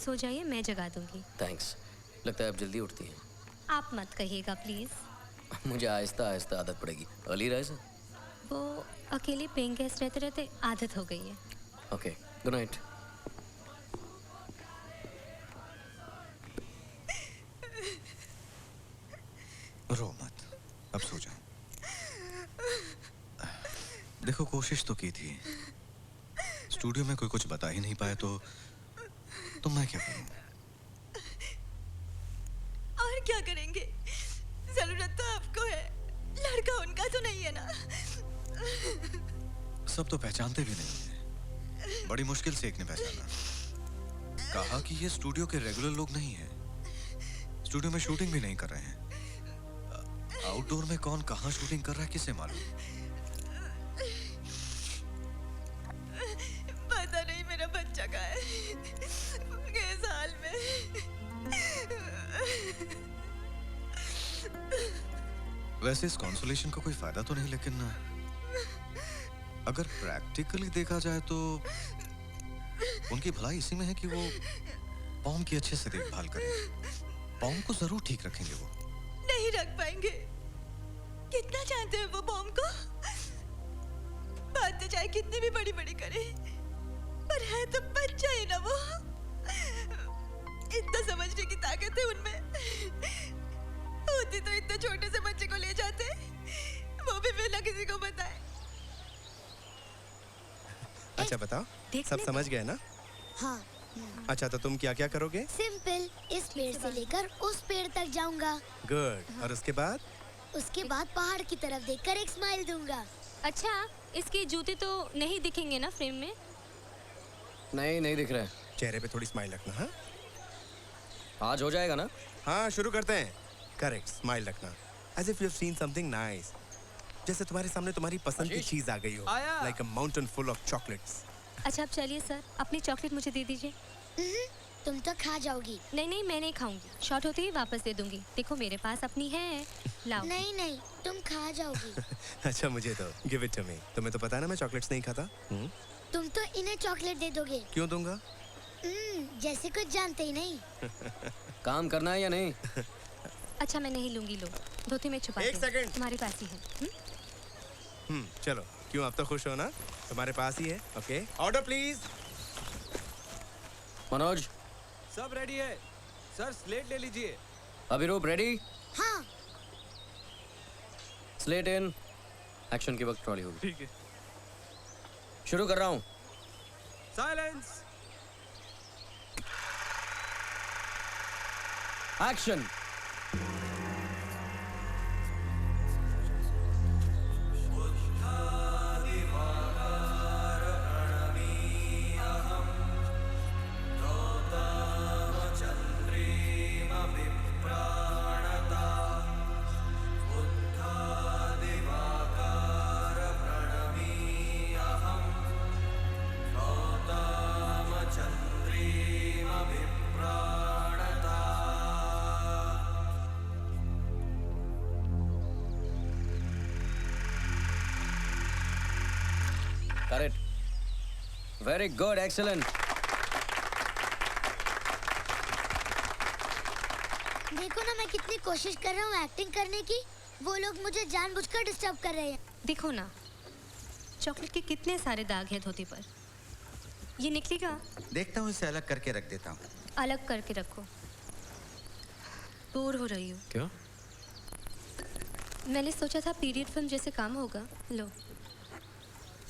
S18: सो जाइए, मैं जगा दूंगी।
S3: थैंक्स। लगता है आप जल्दी उठती हैं।
S18: आप मत कहिएगा प्लीज़।
S3: मुझे आहिस्ता आहिस्ता आदत पड़ेगी। Early rise?
S18: वो अकेले पेइंग गेस्ट रहते रहते आदत हो गई है।
S3: Okay, good night.
S19: रो मत, अब सो जाओ। देखो, कोशिश तो की थी। स्टूडियो में कोई कुछ बता ही नहीं पाया तो मैं क्या करूं?
S14: और क्या करेंगे? जरूरत तो आपको है, लड़का उनका तो नहीं है ना।
S19: सब तो पहचानते भी नहीं है। बड़ी मुश्किल से एक ने पहचाना। कहा कि ये स्टूडियो के रेगुलर लोग नहीं हैं। स्टूडियो में शूटिंग भी नहीं कर रहे हैं। आउटडोर में कौन कहाँ शूटिंग कर रहा है किसे मालूम?
S14: पता नहीं मेरा बच्चा कहाँ है, किस हाल में।
S19: वैसे इस कॉन्सोलेशन का कोई फायदा तो नहीं, लेकिन अगर प्रैक्टिकली देखा जाए तो उनकी भलाई इसी में है कि वो पॉम की अच्छे से देखभाल करें। पॉम को जरूर ठीक रखेंगे वो।
S14: नहीं रख पाएंगे। कितना जानते हैं वो बॉम को? बात तो चाहे कितनी भी बड़ी बड़ी करे, पर है तो बच्चा ही ना वो। इतना समझने की ताकत है उनमें। होती तो इतने छोटे से बच्चे को ले जाते, वो भी बिना किसी को बताए।
S15: अच्छा बताओ, सब समझ गए ना?
S9: हाँ।
S15: अच्छा, तो तुम क्या क्या करोगे?
S9: सिंपल, इस पेड़ से लेकर उस पेड़ तक जाऊंगा।
S15: गुड। और उसके बाद?
S9: उसके बाद पहाड़ की तरफ देखकर एक स्माइल दूंगा।
S18: अच्छा, इसके जूते तो नहीं दिखेंगे ना फ्रेम में?
S3: नहीं दिख रहे।
S15: चेहरे पे थोड़ी स्माइल रखना। हाँ,
S3: आज हो जाएगा ना?
S15: हाँ, शुरू करते हैं। करेक्ट, स्माइल रखना, as if you have seen something nice. जैसे तुम्हारे सामने तुम्हारी पसंद की चीज आ गई हो, like a mountain full of chocolates.
S18: अच्छा, अब चलिए सर, अपनी चॉकलेट मुझे दे दीजिए।
S9: तुम तो खा जाओगी।
S18: नहीं, मैं नहीं खाऊंगी। शॉर्ट होते ही वापस दे दूंगी। देखो मेरे पास अपनी है, लाओ।
S9: नहीं, तुम खा जाओगी।
S15: अच्छा, मुझे तो गिव इट टू मी। तुम्हें तो पता है ना मैं चॉकलेट्स नहीं खाता।
S9: तुम तो इन्हें चॉकलेट दे दोगे।
S15: क्यों दूंगा?
S9: जैसे कुछ जानते ही नहीं।
S3: काम करना है या नहीं?
S18: अच्छा मैं नहीं लूंगी, लो धोती में छुपा
S15: एक सेकंड।
S18: तुम्हारे पास ही है।
S15: चलो, क्यों आप तो खुश हो ना? तुम्हारे पास ही है। Okay, order please.
S3: मनोज,
S11: सब रेडी है सर, स्लेट ले लीजिए।
S3: अभिरूप रेडी?
S9: हाँ।
S3: स्लेट इन, एक्शन के वक्त ट्रॉली होगी।
S11: ठीक है,
S3: शुरू कर रहा हूं।
S11: Silence,
S3: action. Correct. Very good, excellent.
S9: देखो ना मैं कितनी कोशिश कर रहा हूँ एक्टिंग करने की, वो लोग मुझे जानबूझकर डिस्टर्ब कर रहे हैं।
S18: देखो ना, चॉकलेट के कितने सारे दाग हैं धोती पर। ये निकलेगा?
S12: देखता हूँ, इसे अलग करके रख देता हूँ।
S18: अलग करके रखो। बोर हो रही हूँ।
S16: क्यों?
S18: मैंने सोचा था पीरियड फिल्म जैसे काम होगा। लो।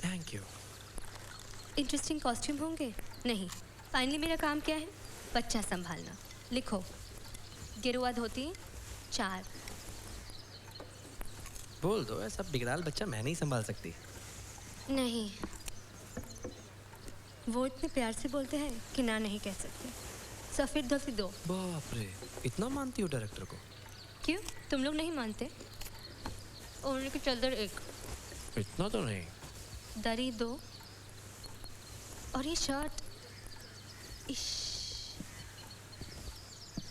S16: Thank you.
S18: इंटरेस्टिंग कॉस्ट्यूम होंगे? नहीं। फाइनली मेरा काम क्या है? बच्चा संभालना। लिखो, गिरुआ धोती 4।
S16: बोल दो, ऐसा बिगड़ाल बच्चा मैं नहीं संभाल सकती।
S18: नहीं, वो इतने प्यार से बोलते हैं कि ना नहीं कह सकते। सफ़ेद धोती 2।
S16: बाप रे, इतना मानती हो डायरेक्टर को?
S18: क्यों, तुम लोग नहीं मानते? ओढ़ने की चादर 1।
S16: इतना तो नहीं।
S18: दरी 2 और ये शर्ट। इश,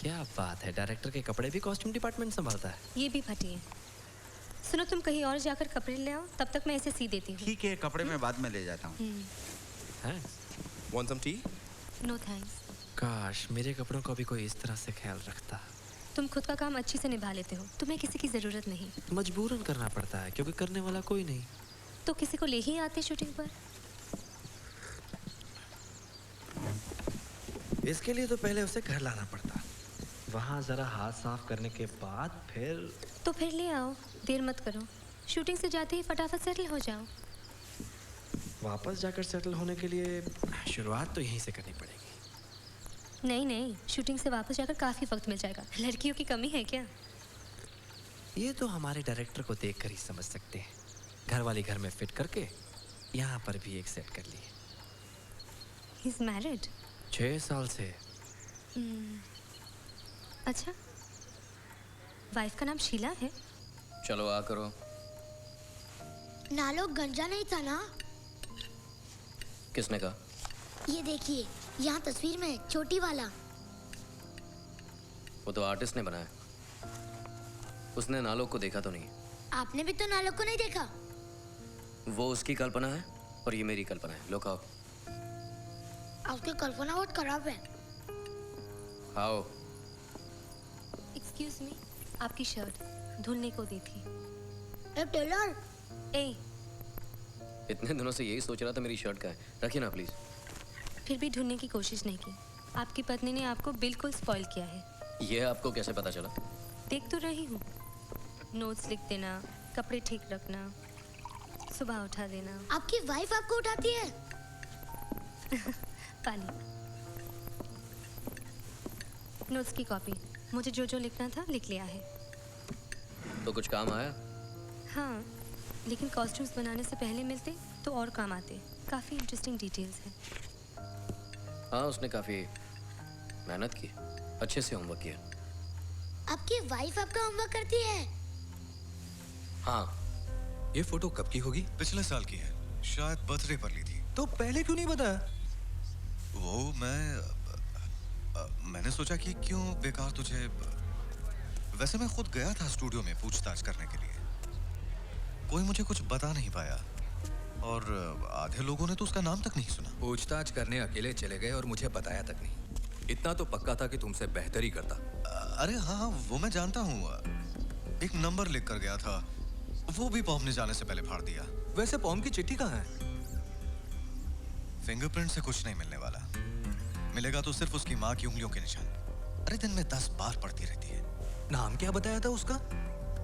S16: क्या बात है, डायरेक्टर के कपड़े भी कॉस्ट्यूम डिपार्टमेंट संभालता है।
S18: ये भी फटी है। सुनो, तुम कहीं और जाकर कपड़े ले आओ, तब तक मैं इसे सी देती हूँ।
S12: ठीक है, कपड़े मैं बाद में ले जाता हूँ।
S15: Want some tea?
S18: No thanks.
S16: काश मेरे कपड़ों को भी कोई इस तरह से ख्याल रखता।
S18: तुम खुद का काम अच्छे से निभा लेते हो, तुम्हें किसी की ज़रूरत नहीं।
S16: मजबूरन करना पड़ता है क्योंकि करने वाला कोई नहीं।
S18: तो किसी को ले ही आते शूटिंग पर।
S16: इसके लिए तो पहले उसे घर लाना पड़ता, वहाँ जरा हाथ साफ करने के बाद फिर।
S18: तो फिर ले आओ, देर मत करो। शूटिंग से जाते ही फटाफट सेटल हो जाओ।
S16: वापस जाकर सेटल होने के लिए शुरुआत तो यहीं से करनी पड़ेगी।
S18: नहीं नहीं, शूटिंग से वापस जाकर काफ़ी वक्त मिल जाएगा। लड़कियों की कमी है क्या?
S16: ये तो हमारे डायरेक्टर को देखकर ही समझ सकते हैं। घर वाली घर में फिट करके यहाँ पर भी एक सेट कर लिए।
S18: He is married?
S16: 6 साल से।
S18: अच्छा, वाइफ का नाम शीला है?
S3: चलो आ करो।
S9: नालो गंजा नहीं था ना?
S3: किसने कहा?
S9: ये देखिए, यहाँ तस्वीर में छोटी वाला।
S3: वो तो आर्टिस्ट ने बनाया, उसने नालोक को देखा तो नहीं।
S9: आपने भी तो नालोक को नहीं देखा।
S3: वो उसकी कल्पना है और ये मेरी कल्पना है। लो खाओ।
S9: आपकी कल्पना बहुत खराब है।
S3: खाओ।
S18: एक्सक्यूज मी, आपकी शर्ट धुलने को दी थी।
S9: ए टेलर।
S18: ए,
S3: इतने दिनों से यही सोच रहा था मेरी शर्ट का है। रखिए ना प्लीज।
S18: फिर भी ढूंढने की कोशिश नहीं की। आपकी पत्नी ने आपको बिल्कुल स्पॉइल किया है।
S3: ये आपको कैसे पता चला?
S18: देख तो रही हूँ। नोट्स लिख देना, कपड़े ठीक रखना, सुबह उठा देना।
S9: आपकी वाइफ आपको उठाती है?
S18: पानी। नोट्स की कॉपी, मुझे जो जो लिखना था लिख लिया है।
S3: तो कुछ काम आया?
S18: हाँ, लेकिन कॉस्ट्यूम्स बनाने से पहले मिलते तो और काम आते। काफ़ी इंटरेस्टिंग डिटेल्स हैं।
S3: हाँ, उसने काफी मेहनत की, अच्छे से होमवर्क किया।
S9: आपकी वाइफ आपका होमवर्क करती है?
S3: हाँ।
S19: ये फोटो कब की होगी? पिछले साल की है, शायद बर्थडे पर ली थी।
S15: तो पहले क्यों नहीं बताया?
S19: वो मैंने सोचा कि क्यों बेकार तुझे। वैसे मैं खुद गया था स्टूडियो में पूछताछ करने के लिए, कोई मुझे कुछ बता नहीं पाया। और आधे लोगों ने तो उसका नाम तक नहीं सुना।
S20: पूछताछ करने अकेले चले गए और मुझे बताया तक नहीं। इतना तो पक्का था कि तुमसे बेहतर ही करता।
S19: अरे हाँ, वो मैं जानता हूँ। एक नंबर लिख कर गया था, वो भी पॉम ने जाने से पहले फाड़ दिया।
S20: वैसे पॉम की चिट्ठी कहाँ है?
S19: फिंगरप्रिंट से कुछ नहीं मिलने वाला। मिलेगा तो सिर्फ उसकी माँ की उंगलियों के निशान। अरे दिन में 10 बार पड़ती रहती है।
S20: नाम क्या बताया था उसका?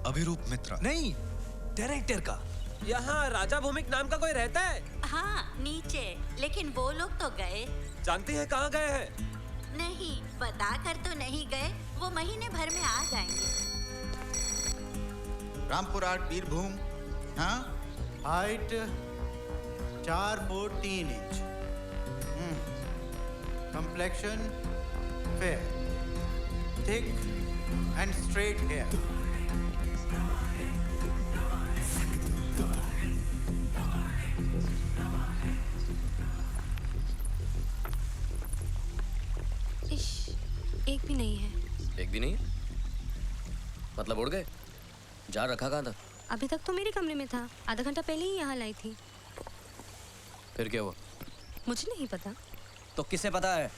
S19: अभिरूप मित्रा।
S20: नहीं, डायरेक्टर का।
S11: यहाँ राजा भौमिक नाम का कोई रहता है?
S21: हाँ, नीचे। लेकिन वो लोग तो गए।
S11: जानती है कहाँ गए हैं?
S21: नहीं, बता कर तो नहीं गए। वो महीने भर में आ जाएंगे।
S12: रामपुरहाट बीरभूम। हाँ, height 4 foot 3 inch. Complexion fair, thick and straight hair.
S18: एक भी नहीं है।
S3: एक भी नहीं है? मतलब उड़ गए? जा रखा कहाँ था?
S18: अभी तक तो मेरे कमरे में था। आधा घंटा पहले ही यहाँ लाई थी।
S3: फिर क्या हुआ?
S18: मुझे नहीं पता।
S3: तो किसे पता है?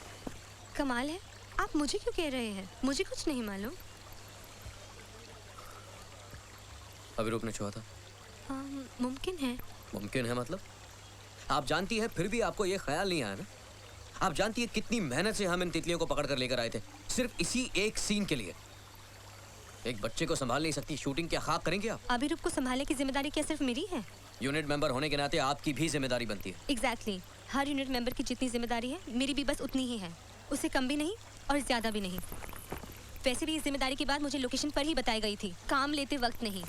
S18: कमाल है, आप मुझे क्यों कह रहे हैं? मुझे कुछ नहीं मालूम।
S3: अभिरूप ने छुआ था?
S18: मुमकिन है।
S3: मुमकिन है मतलब? आप जानती है फिर भी आपको ये ख्याल नहीं आया ना? आप जानती है कितनी मेहनत से हम इन तितलियों को पकड़ कर लेकर आए थे, सिर्फ इसी एक सीन के लिए। एक बच्चे को संभाल नहीं सकती, शूटिंग क्या खाक करेंगे आप?
S18: अभिरूप को संभालने की जिम्मेदारी क्या सिर्फ मेरी है?
S3: यूनिट मेंबर होने के नाते आपकी भी जिम्मेदारी बनती है।
S18: एग्जैक्टली। हर यूनिट मेंबर की जितनी जिम्मेदारी है, मेरी भी बस उतनी ही है। उससे कम भी नहीं और ज्यादा भी नहीं। वैसे भी इस जिम्मेदारी की बात मुझे लोकेशन पर ही बताई गई थी, काम लेते वक्त नहीं।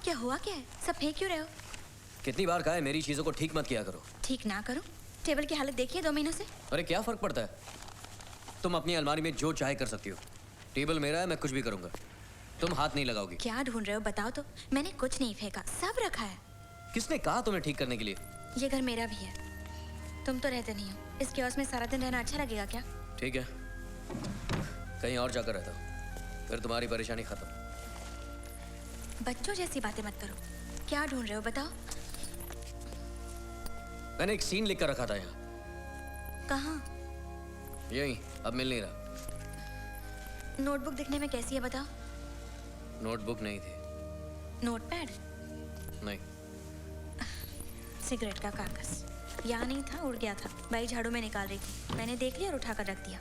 S2: क्या हुआ? क्या है? सब फेंक क्यों रहे हो?
S3: कितनी बार कहा है मेरी चीजों को ठीक मत किया करो।
S2: ठीक ना करो? टेबल की हालत देखिए 2 महीनों से।
S3: अरे क्या फर्क पड़ता है? तुम अपनी अलमारी में जो चाहे कर सकती हो। टेबल मेरा है, मैं कुछ भी करूंगा। तुम हाथ नहीं लगाओगी।
S2: क्या ढूंढ रहे हो बताओ तो? मैंने कुछ नहीं फेंका, सब रखा है।
S3: किसने कहा तुम्हें ठीक करने के लिए?
S2: ये घर मेरा भी है। तुम तो रहते नहीं हो। इस क्योस में सारा दिन रहना अच्छा लगेगा क्या?
S3: ठीक है, कहीं और जाकर रहता हूँ, फिर तुम्हारी परेशानी खत्म।
S2: बच्चों जैसी बातें मत करो। क्या ढूंढ रहे हो बताओ?
S3: मैंने एक सीन लिख कर रखा था यहाँ।
S2: कहाँ?
S3: यही, अब मिल नहीं रहा।
S2: नोटबुक दिखने में कैसी है बताओ?
S3: नोटबुक नहीं थी।
S2: नोटपैड?
S3: नहीं।
S2: सिगरेट का कागज यहाँ नहीं था, उड़ गया था। बाई झाड़ू में निकाल रही थी, मैंने देख लिया और उठा कर रख दिया।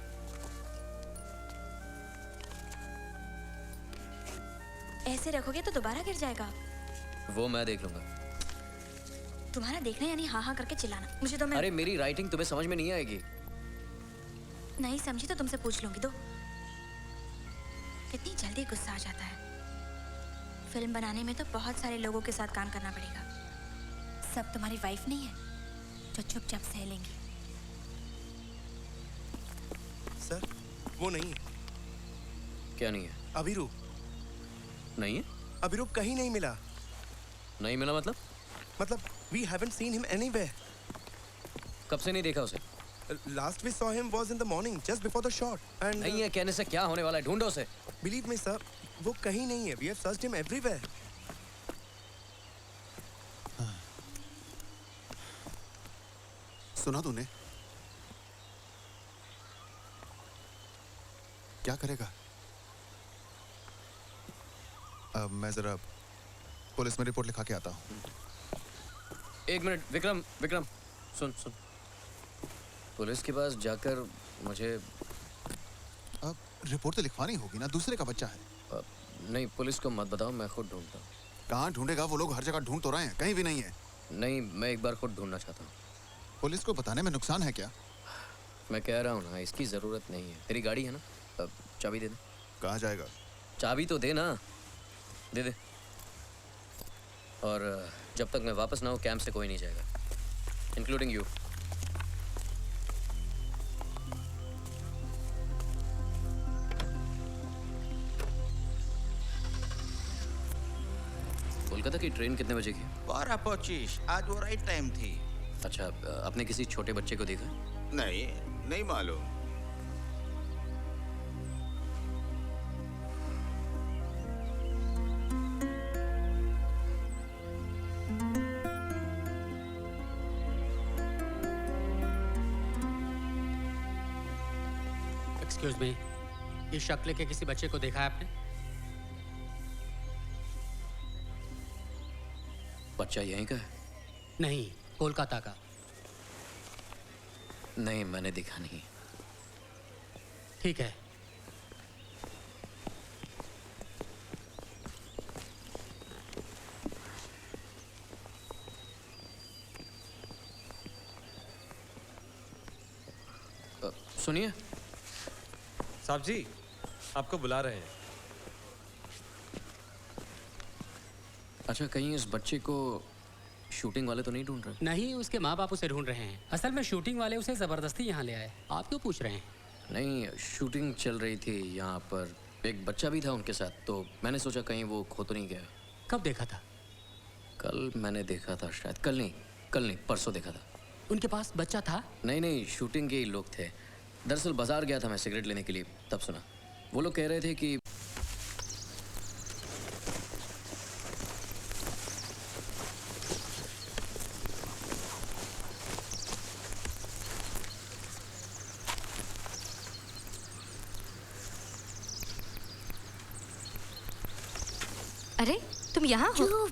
S2: ऐसे रखोगे तो दोबारा गिर जाएगा।
S3: वो मैं देख लूंगा।
S2: तुम्हारा देखना यानी हाँ हाँ करके चिल्लाना। मुझे तो मैं
S3: अरे मेरी राइटिंग तुम्हें समझ में नहीं आएगी।
S2: नहीं समझी तो तुमसे पूछ लूंगी। दो। कितनी जल्दी गुस्सा आ जाता है। फिल्म बनाने में तो बहुत सारे लोगों के साथ काम करना पड़ेगा। सब तुम्हारी वाइफ नहीं है जो चुपचाप सह लेंगी।
S15: सर, वो नहीं है।
S3: क्या नहीं है?
S15: अभिरूप
S3: नहीं है।
S15: अभिरूप कहीं नहीं मिला।
S3: नहीं मिला मतलब?
S15: मतलब we haven't seen him anywhere.
S3: कब से नहीं देखा उसे?
S15: Last we saw him was in the morning, just before the shot. And
S3: नहीं है कहने से क्या होने वाला है? ढूंढो उसे।
S15: Believe me sir, वो कहीं नहीं है। We have searched him everywhere.
S7: सुना तूने? क्या करेगा? मैं जरा पुलिस में रिपोर्ट लिखा के आता हूँ।
S3: एक मिनट विक्रम, विक्रम सुन सुन। पुलिस के पास जाकर मुझे
S7: अब रिपोर्ट तो लिखवानी होगी ना, दूसरे का बच्चा है।
S3: नहीं, पुलिस को मत बताओ, मैं खुद ढूंढता हूँ।
S7: कहाँ ढूंढेगा? वो लोग हर जगह ढूंढ तो रहे हैं, कहीं भी नहीं है।
S3: नहीं, मैं एक बार खुद ढूंढना चाहता हूँ।
S7: पुलिस को बताने में नुकसान है क्या?
S3: मैं कह रहा हूँ ना, इसकी जरूरत नहीं है। तेरी गाड़ी है ना? अब चाबी दे दे।
S7: कहाँ जाएगा? चाबी
S3: तो दे ना। दे दे। और जब तक मैं वापस ना हूँ कैंप से कोई नहीं जाएगा, इंक्लूडिंग यू। कोलकाता की ट्रेन कितने बजे की?
S12: 12:25। आज वो राइट टाइम थी।
S3: अच्छा, आपने किसी छोटे बच्चे को देखा?
S12: नहीं, नहीं मालूम।
S1: एक्सक्यूज मी, इस शक्ल के किसी बच्चे को देखा है आपने?
S3: बच्चा यहीं का है?
S1: नहीं, कोलकाता का।
S3: नहीं, मैंने देखा नहीं।
S1: ठीक है।
S3: सुनिए
S22: साहब जी, आपको बुला रहे हैं।
S3: अच्छा, कहीं इस बच्चे को शूटिंग वाले तो नहीं ढूंढ रहे?
S1: नहीं, उसके माँ बाप उसे ढूंढ रहे हैं। असल में शूटिंग वाले उसे जबरदस्ती यहाँ ले आए। आप क्यों पूछ रहे हैं?
S3: नहीं, शूटिंग चल रही थी यहाँ पर, एक बच्चा भी था उनके साथ, तो मैंने सोचा कहीं वो खो तो नहीं गया।
S1: कब देखा था?
S3: कल मैंने देखा था शायद। कल नहीं, परसों देखा था।
S1: उनके पास बच्चा था?
S3: नहीं, शूटिंग के ही लोग थे। दरअसल बाजार गया था मैं सिगरेट लेने के लिए, तब सुना। वो लोग कह रहे थे कि
S18: अरे तुम यहाँ हो?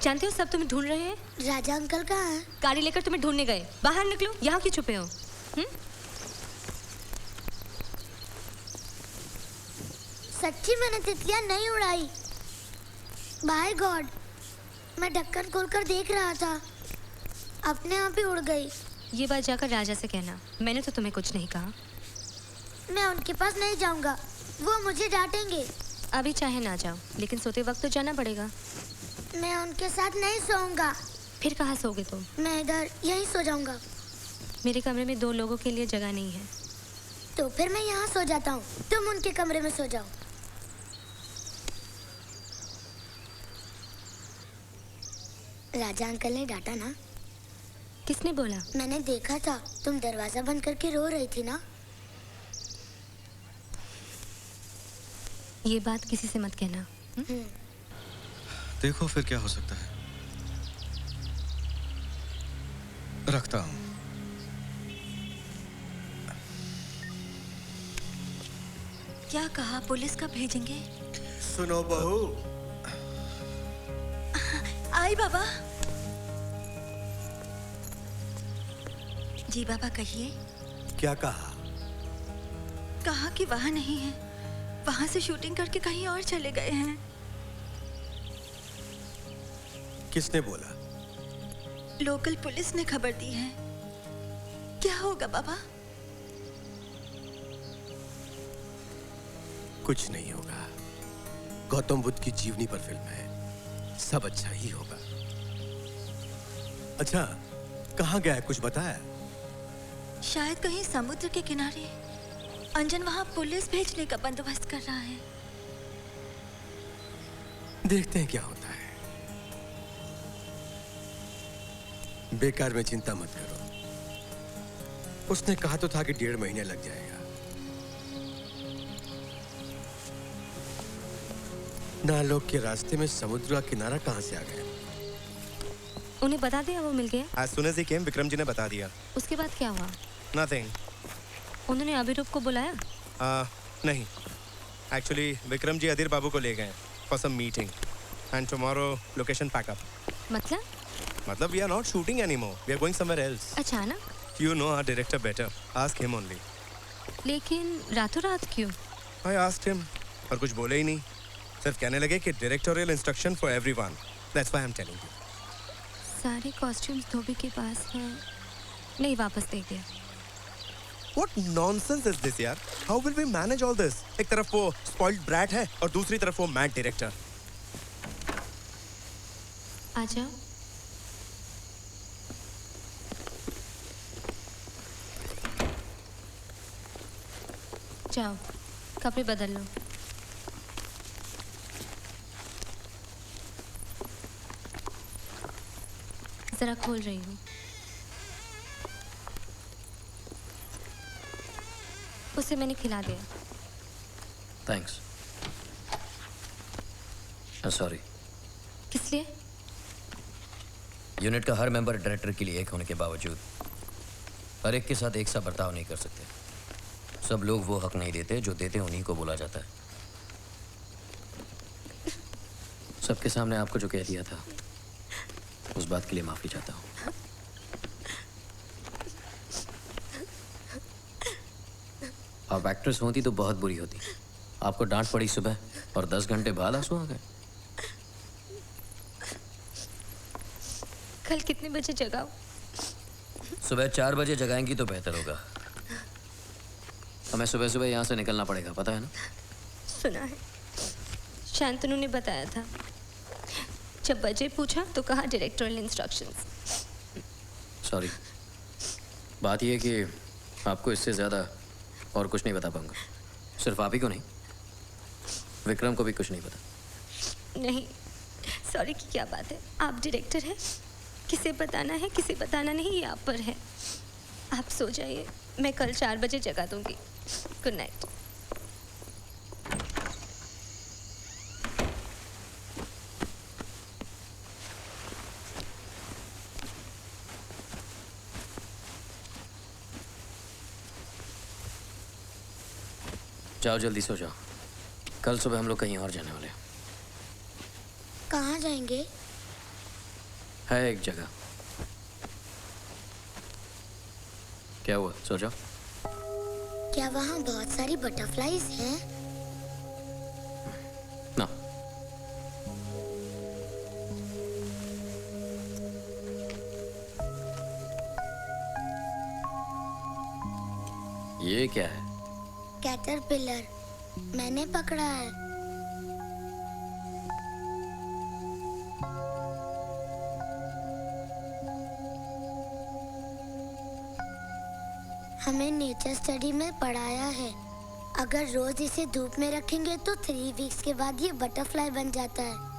S18: जानते हो सब तुम्हें ढूंढ रहे हैं।
S9: राजा अंकल कहाँ हैं?
S18: गाड़ी लेकर तुम्हें ढूंढने गए। बाहर निकलो, यहाँ क्यों छुपे हो?
S9: सच्ची मैंने तितलियां नहीं उड़ाई। बाय गॉड, मैं ढक्कन खोलकर देख रहा था, अपने आप ही उड़ गई।
S18: ये बात जाकर राजा से कहना, मैंने तो तुम्हें कुछ नहीं कहा।
S9: मैं उनके पास नहीं जाऊंगा, वो मुझे डांटेंगे।
S18: अभी चाहे ना जाओ, लेकिन सोते वक्त तो जाना पड़ेगा।
S9: मैं उनके साथ नहीं सोऊंगा।
S18: फिर कहाँ सोओगे तुम?
S9: मैं इधर यहीं सो जाऊंगा।
S18: मेरे कमरे में 2 लोगों के लिए जगह नहीं है।
S9: तो फिर मैं यहाँ सो जाता हूँ, तुम उनके कमरे में सो जाओ। राजा अंकल ने डांटा ना?
S18: किसने बोला?
S9: मैंने देखा था, तुम दरवाजा बंद करके रो रही थी ना।
S18: ये बात किसी से मत कहना।
S19: देखो फिर क्या हो सकता है। रखता हूं।
S2: क्या कहा? पुलिस कब भेजेंगे?
S15: सुनो बहू।
S2: आई बाबा। जी बाबा कहिए।
S15: क्या कहा?
S2: कहा कि वहाँ नहीं है, वहाँ से शूटिंग करके कहीं और चले गए हैं।
S15: किसने बोला?
S2: लोकल पुलिस ने खबर दी है। क्या होगा बाबा?
S15: कुछ नहीं होगा। गौतम बुद्ध की जीवनी पर फिल्म है, सब अच्छा ही होगा। अच्छा, कहाँ गया है, कुछ बताया?
S2: शायद कहीं समुद्र के किनारे। अंजन वहाँ पुलिस भेजने का बंदोबस्त कर रहा है।
S15: देखते हैं क्या होता है। बेकार में चिंता मत करो। उसने कहा तो था कि 1.5 महीने लग जाएगा। नालोक के रास्ते में समुद्र का किनारा कहाँ से आ गया?
S18: उन्हें बता दिया, वो मिल गया।
S15: As soon as he came, Vikram ji ने बता दिया।
S18: उसके बाद क्या हुआ?
S15: Nothing.
S18: उन्होंने अभिरूप को बुलाया?
S15: नहीं। Actually, विक्रम जी अधीर बाबू को ले गए for some meeting. And tomorrow, location pack up. मतलब we are not shooting anymore. We are going somewhere else.
S18: अचानक?
S15: You know our director better. Ask him only.
S18: लेकिन रातों रात क्यों?
S15: I asked him, पर कुछ बोले ही नहीं। सिर्फ कहने लगे कि directorial instruction for everyone. That's why I'm telling you.
S18: सारे कॉस्ट्यूम्स धोबी के पास हैं। नहीं, वापस दे दिया।
S15: What nonsense is this यार? How will we manage all this? एक तरफ वो spoiled brat है और दूसरी तरफ वो mad director.
S18: आ जाओ। जाओ, कपड़े बदल लो। जरा खोल रही हूँ। उसे मैंने खिला दिया।
S3: थैंक्स। सॉरी।
S18: किस लिए?
S3: यूनिट का हर मेंबर डायरेक्टर के लिए एक होने के बावजूद हर एक के साथ एक सा बर्ताव नहीं कर सकते। सब लोग वो हक नहीं देते जो देते उन्हीं को बोला जाता है। सबके सामने आपको जो कह दिया था उस बात के लिए माफी चाहता हूँ। आप एक्ट्रेस होती तो बहुत बुरी होती। आपको डांट पड़ी सुबह और 10 घंटे बाद आंसू आ गए।
S18: कल कितने बजे जगाओ?
S3: सुबह 4 बजे जगाएंगी तो बेहतर होगा। हमें सुबह सुबह यहाँ से निकलना पड़ेगा, पता है ना?
S18: सुना है, शांतनु ने बताया था। जब बजे पूछा तो कहा डायरेक्टोरियल इंस्ट्रक्शंस।
S3: सॉरी, बात यह है कि आपको इससे ज़्यादा और कुछ नहीं बता पाऊंगा। सिर्फ आप ही को नहीं, विक्रम को भी कुछ नहीं पता।
S18: नहीं, सॉरी की क्या बात है? आप डायरेक्टर हैं, किसे बताना है किसे बताना नहीं ये आप पर है। आप सो जाइए, मैं कल 4 बजे जगा दूंगी। Good night.
S3: जाओ, जल्दी सो जाओ। कल सुबह हम लोग कहीं और जाने वाले हैं।
S9: कहाँ जाएंगे?
S3: है एक जगह। क्या हुआ, सो जाओ।
S9: क्या वहाँ बहुत सारी बटरफ्लाईज हैं?
S3: ना। ये क्या है?
S9: कैटरपिलर, मैंने पकड़ा है। हमें नेचर स्टडी में पढ़ाया है, अगर रोज इसे धूप में रखेंगे तो 3 वीक्स के बाद ये बटरफ्लाई बन जाता है।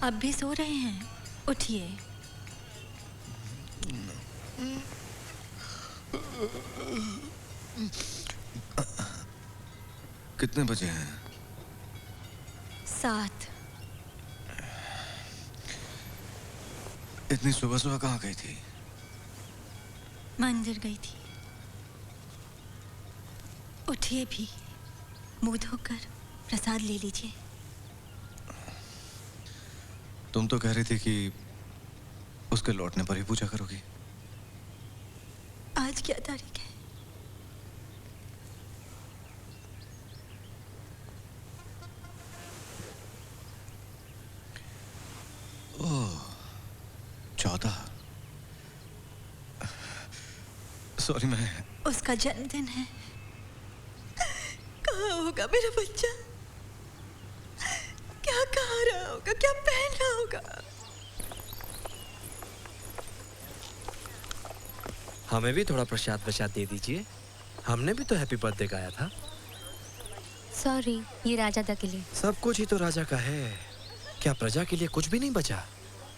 S14: अब भी सो रहे हैं? उठिए।
S19: कितने बजे हैं?
S14: 7।
S19: इतनी सुबह सुबह कहाँ गई थी?
S14: मंदिर गई थी। उठिए भी, मुंह धोकर प्रसाद ले लीजिए।
S19: तुम तो कह रही थी कि उसके लौटने पर ही पूजा करोगी।
S14: आज क्या तारीख है?
S19: ओह, 14। सॉरी, मैं
S14: उसका जन्मदिन है। कहाँ होगा मेरा बच्चा? क्या खा रहा होगा, क्या पहन रहा होगा?
S16: हमें भी थोड़ा प्रसाद प्रसाद दे दीजिए। हमने भी तो हैप्पी बर्थडे गाया था।
S18: सॉरी, ये राजा दा के लिए।
S16: सब कुछ ही तो राजा का है, क्या प्रजा के लिए कुछ भी नहीं बचा?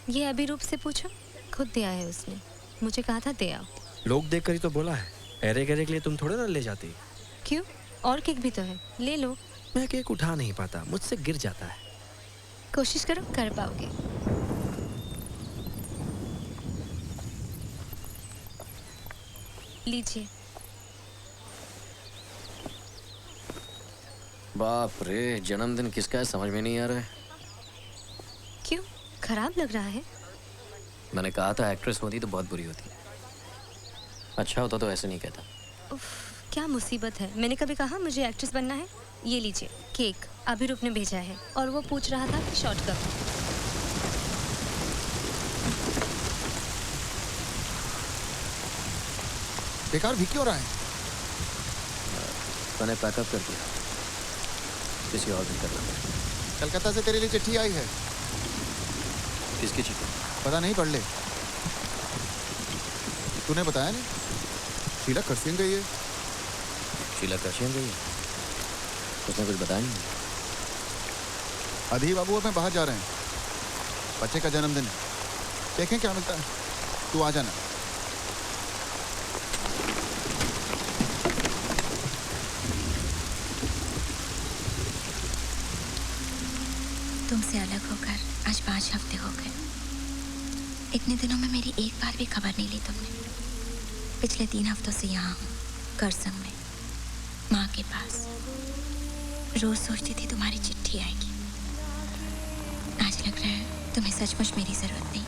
S18: ये अभिरूप से पूछो, खुद दिया है उसने। मुझे कहा था दे आओ।
S16: लोग देख कर ही तो बोला है। एरे गहरे के लिए तुम थोड़े ना ले जाती।
S18: क्यों? और केक भी तो है, ले लो।
S16: मैं केक उठा नहीं पाता, मुझसे गिर जाता है।
S18: कोशिश करो, कर पाओगे। लीजिए।
S3: बाप रे, जन्मदिन किसका है समझ में नहीं आ रहा है।
S18: क्यों, खराब लग रहा है?
S3: मैंने कहा था एक्ट्रेस होती तो बहुत बुरी होती। अच्छा होता तो ऐसे नहीं कहता।
S18: उफ, क्या मुसीबत है। मैंने कभी कहा मुझे एक्ट्रेस बनना है? ये लीजिए केक, अभिरूप ने भेजा है और वो पूछ रहा था कि शॉर्ट कब।
S7: बेकार भी क्यों रहा है?
S3: मैंने पैकअप कर दिया, किसी और दिन करना पड़ेगा।
S7: कलकत्ता से तेरे लिए चिट्ठी आई है।
S3: किसकी चिट्ठी?
S7: पता नहीं, पढ़ ले। तूने बताया नहीं? शीला कर्सियन गई है।
S3: शीला कर्सियन गई है? उसने कुछ बताया नहीं।
S7: अधी बाबू और मैं बाहर जा रहे हैं, बच्चे का जन्मदिन है, देखें क्या मिलता है। तू आ जाना।
S2: तुमसे अलग होकर आज 5 हफ्ते हो गए। इतने दिनों में मेरी एक बार भी खबर नहीं ली तुमने। पिछले 3 हफ्तों से यहाँ हूँ, करसंग में, माँ के पास। रोज सोचती थी तुम्हारी चिट्ठी आएगी। आज लग रहा है तुम्हें सचमुच मेरी जरूरत नहीं।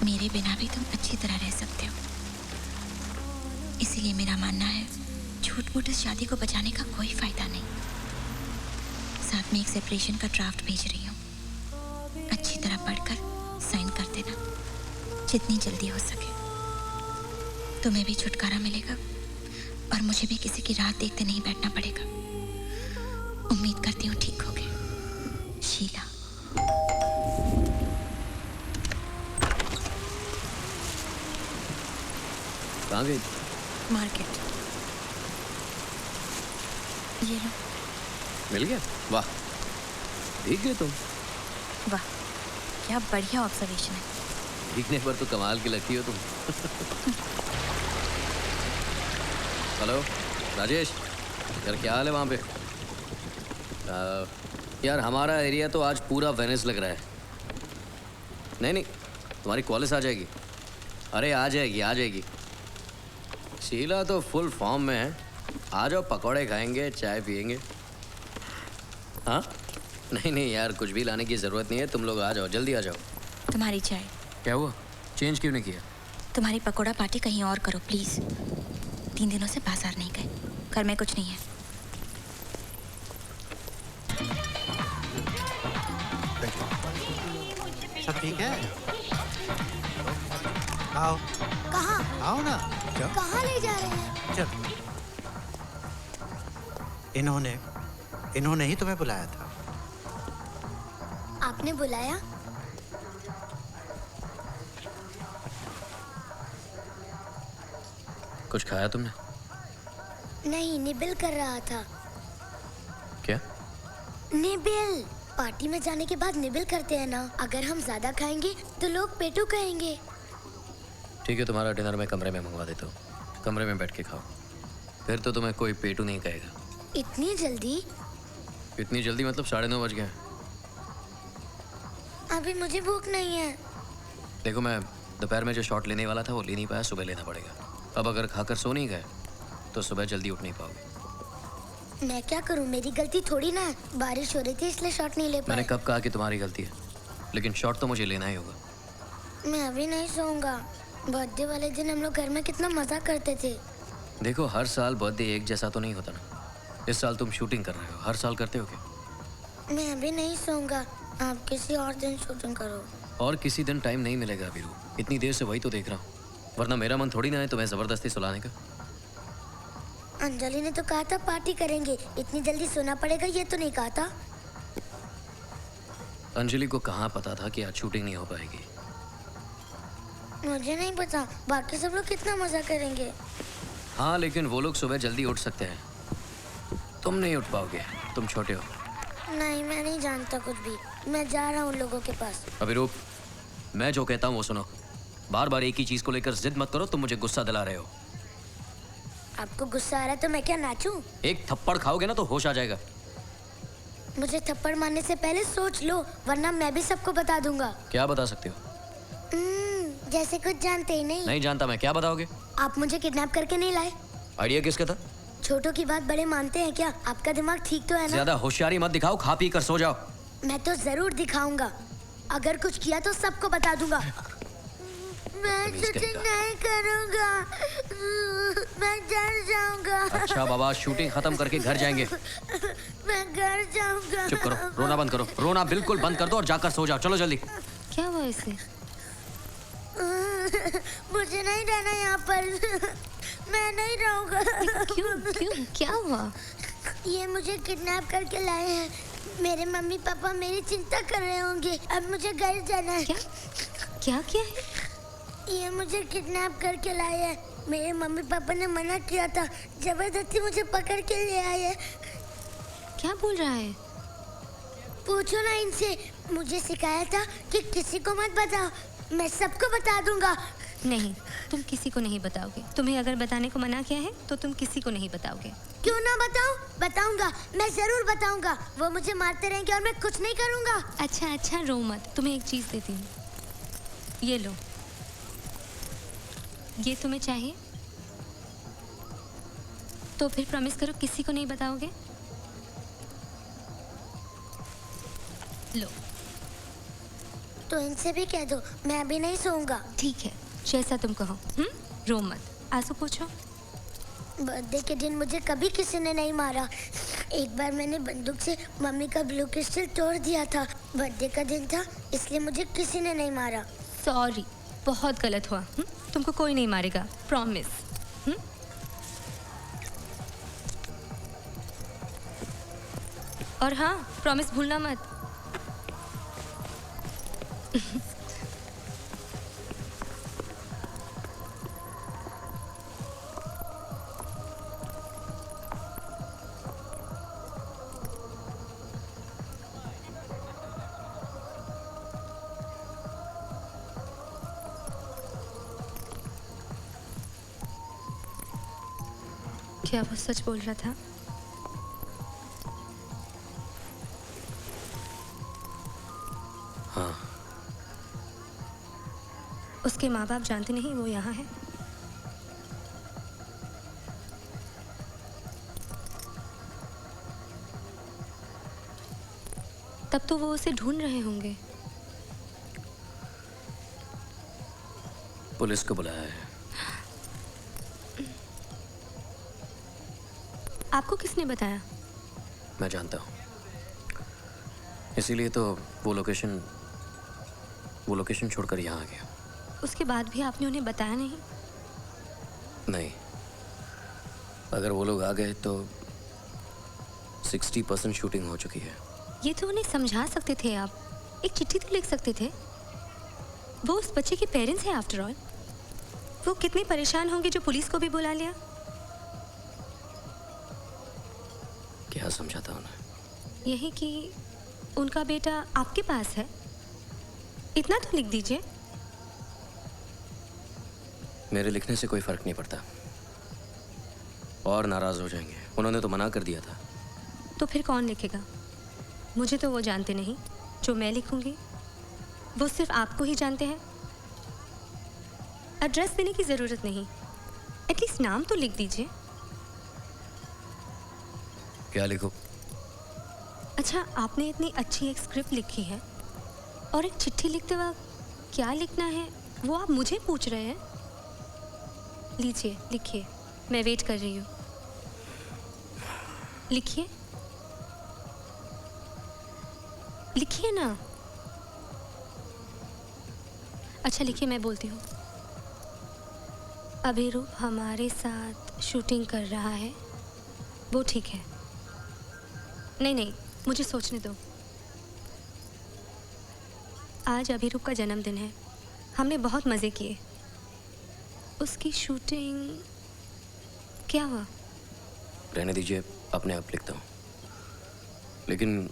S2: मेरे बिना भी तुम अच्छी तरह रह सकते हो। इसीलिए मेरा मानना है झूठ मूठ इस शादी को बचाने का कोई फायदा नहीं। साथ में एक सेपरेशन का ड्राफ्ट भेज रही हूँ। अच्छी तरह पढ़कर साइन कर देना, जितनी जल्दी हो सके। तुम्हें भी छुटकारा मिलेगा और मुझे भी किसी की राह देखते नहीं बैठना पड़ेगा। उम्मीद करती हूँ ठीक होगे। शीला।
S3: कहाँ गई?
S2: मार्केट। ये लो।
S3: मिल गया? वाह, भीग गए तुम।
S2: वाह, क्या बढ़िया ऑब्जर्वेशन है।
S3: भीगने पर तो कमाल की लगती हो तुम। हेलो राजेश, यार क्या हाल है वहाँ पे? यार हमारा एरिया तो आज पूरा वेनिस लग रहा है। नहीं, तुम्हारी कॉलेज आ जाएगी। अरे आ जाएगी। शीला तो फुल फॉर्म में है। आ जाओ, पकौड़े खाएंगे, चाय पियेंगे। हाँ नहीं यार, कुछ भी लाने की ज़रूरत नहीं है। तुम लोग आ जाओ, जल्दी आ जाओ।
S2: तुम्हारी चाय।
S3: क्या हुआ? चेंज क्यों नहीं किया?
S2: तुम्हारी पकौड़ा पार्टी कहीं और करो प्लीज। 3 दिनों से बाजार नहीं गए, घर में कुछ नहीं है।
S12: सब ठीक है? आओ।
S9: कहाँ?
S12: आओ ना।
S9: कहाँ ले जा रहे हैं?
S12: चल। इन्होंने ही तुम्हें बुलाया था।
S9: आपने बुलाया?
S3: कुछ खाया तुमने?
S9: नहीं, निबिल कर रहा था।
S3: क्या?
S9: निबिल। पार्टी में जाने के बाद निबिल करते हैं ना। अगर हम ज्यादा खाएंगे तो लोग पेटू कहेंगे।
S3: ठीक है, तुम्हारा डिनर मैं कमरे में मंगवा देता हूँ। कमरे में बैठ के खाओ, फिर तो तुम्हें कोई पेटू नहीं कहेगा।
S9: इतनी जल्दी?
S3: इतनी जल्दी मतलब 9:30 बज गए।
S9: अभी मुझे भूख नहीं है।
S3: देखो, मैं दोपहर में जो शॉट लेने वाला था वो ले नहीं पाया, सुबह लेना पड़ेगा। अब अगर खाकर सो नहीं गए तो सुबह जल्दी उठ नहीं पाओगे।
S9: मैं क्या करूं, मेरी गलती थोड़ी ना है। बारिश हो रही थी इसलिए शॉट नहीं ले पाया।
S3: मैंने कब कहा कि तुम्हारी गलती है? लेकिन शॉट तो मुझे लेना ही होगा।
S9: मैं अभी नहीं सोऊंगा। बर्थडे वाले दिन हम लोग घर में कितना मजा करते थे।
S3: देखो, हर साल बर्थडे एक जैसा तो नहीं होता ना। इस साल तुम शूटिंग कर रहे हो, हर साल करते हो क्या?
S9: मैं अभी नहीं सोऊंगा, आप किसी और दिन शूटिंग करो।
S3: और किसी दिन टाइम नहीं मिलेगा अभी। इतनी देर से वही तो देख रहा हूँ, वरना मेरा मन थोड़ी ना है तुम्हें जबरदस्ती सुलाने का।
S9: अंजलि ने तो कहा था पार्टी करेंगे, इतनी जल्दी सोना पड़ेगा ये तो नहीं कहा था।
S3: अंजलि को कहाँ पता था कि आज शूटिंग नहीं हो पाएगी?
S9: मुझे नहीं पता, बाकी सब लोग कितना मजा करेंगे।
S3: हाँ, लेकिन वो लोग सुबह जल्दी उठ सकते हैं, तुम नहीं उठ पाओगे, तुम छोटे हो।
S9: नहीं, मैं नहीं जानता कुछ भी। मैं जा रहा हूँ लोगों के पास।
S3: अभिरूप, मैं जो कहता हूँ वो सुनो। बार बार एक ही चीज को लेकर जिद मत करो, तुम मुझे गुस्सा दिला रहे हो।
S9: आपको गुस्सा आ रहा है तो मैं क्या नाचूं?
S3: एक थप्पड़ खाओगे ना तो होश आ जाएगा।
S9: मुझे थप्पड़ मारने से पहले सोच लो, वरना मैं भी सबको बता दूंगा।
S3: क्या बता सकते हो?
S9: जैसे कुछ जानते ही नहीं।
S3: नहीं जानता मैं, क्या बताओगे?
S9: आप मुझे किडनैप करके नहीं लाए।
S3: आइडिया किसका था?
S9: छोटों की बात बड़े मानते हैं क्या? आपका दिमाग ठीक तो है ना?
S3: ज्यादा होशियारी मत दिखाओ, खा पी कर सो जाओ।
S9: मैं तो जरूर दिखाऊंगा, अगर कुछ किया तो सबको बता दूंगा। मैं शूटिंग नहीं करूंगा, मैं घर जाऊंगा।
S3: अच्छा बाबा, शूटिंग खत्म करके घर जाएंगे।
S9: मैं घर जाऊंगा।
S3: चुप करो, रोना बंद करो, रोना बिल्कुल बंद कर दो और जाकर सो जाओ। चलो जल्दी।
S18: क्या हुआ इसे?
S9: मुझे नहीं रहना यहाँ पर। मैं नहीं रहूंगा।
S18: क्यों? क्या हुआ?
S9: ये मुझे किडनैप करके लाए हैं। मेरे मम्मी पापा मेरी चिंता कर रहे होंगे। अब मुझे घर जाना है।
S18: क्या है?
S9: ये मुझे किडनैप करके लाए हैं। मेरे मम्मी पापा ने मना किया था, जबरदस्ती मुझे पकड़ के ले आए हैं।
S18: क्या बोल रहा है?
S9: पूछो ना इनसे। मुझे सिखाया था कि किसी को मत बताओ, मैं सबको बता दूंगा।
S18: नहीं, तुम किसी को नहीं बताओगे। तुम्हें अगर बताने को मना किया है तो तुम किसी को नहीं बताओगे।
S9: क्यों ना बताऊं? बताऊंगा, मैं जरूर बताऊंगा। वो मुझे मारते रहेंगे और मैं कुछ नहीं करूंगा।
S18: अच्छा अच्छा, रो मत। तुम्हें एक चीज देती हूँ, ये लो। ये तुम्हें चाहिए तो फिर प्रॉमिस करो किसी को नहीं बताओगे। लो।
S9: तो इनसे भी कह दो मैं अभी नहीं सोऊंगा।
S18: ठीक है, जैसा तुम कहो। रो मत। आंसू पोंछो।
S9: बर्थडे के दिन मुझे कभी किसी ने नहीं मारा। एक बार मैंने बंदूक से मम्मी का ब्लू क्रिस्टल तोड़ दिया था। बर्थडे का दिन था इसलिए मुझे किसी ने नहीं मारा।
S18: सॉरी, बहुत गलत हुआ। तुमको कोई नहीं मारेगा, प्रॉमिस। और हाँ, प्रॉमिस भूलना मत। क्या वो सच बोल रहा था?
S3: हाँ।
S18: उसके माँ बाप जानते नहीं वो यहाँ है? तब तो वो उसे ढूंढ रहे होंगे।
S3: पुलिस को बुलाया है।
S18: आपको किसने बताया?
S3: मैं जानता हूँ, इसीलिए तो वो लोकेशन छोड़कर यहाँ आ गया।
S18: उसके बाद भी आपने उन्हें बताया नहीं?
S3: नहीं, अगर वो लोग आ गए तो 60% शूटिंग हो चुकी है।
S18: ये तो उन्हें समझा सकते थे आप। एक चिट्ठी तो लिख सकते थे। वो उस बच्चे के पेरेंट्स हैं आफ्टर ऑल। वो कितने परेशान होंगे जो पुलिस को भी बुला लिया।
S3: क्या समझाता उन्हें?
S18: यही कि उनका बेटा आपके पास है, इतना तो लिख दीजिए।
S3: मेरे लिखने से कोई फर्क नहीं पड़ता, और नाराज हो जाएंगे। उन्होंने तो मना कर दिया था।
S18: तो फिर कौन लिखेगा? मुझे तो वो जानते नहीं जो मैं लिखूंगी। वो सिर्फ आपको ही जानते हैं। एड्रेस देने की जरूरत नहीं, एटलीस्ट नाम तो लिख दीजिए।
S3: क्या लिखूं?
S18: अच्छा, आपने इतनी अच्छी एक स्क्रिप्ट लिखी है और एक चिट्ठी लिखते वक्त क्या लिखना है वो आप मुझे पूछ रहे हैं? लीजिए, लिखिए, मैं वेट कर रही हूँ। लिखिए, लिखिए ना। अच्छा लिखिए, मैं बोलती हूँ। अभिरूप हमारे साथ शूटिंग कर रहा है, वो ठीक है। नहीं, मुझे सोचने दो। आज अभिरूप का जन्मदिन है, हमने बहुत मज़े किए। उसकी शूटिंग क्या हुआ?
S3: रहने दीजिए, अपने आप लिखता हूँ। लेकिन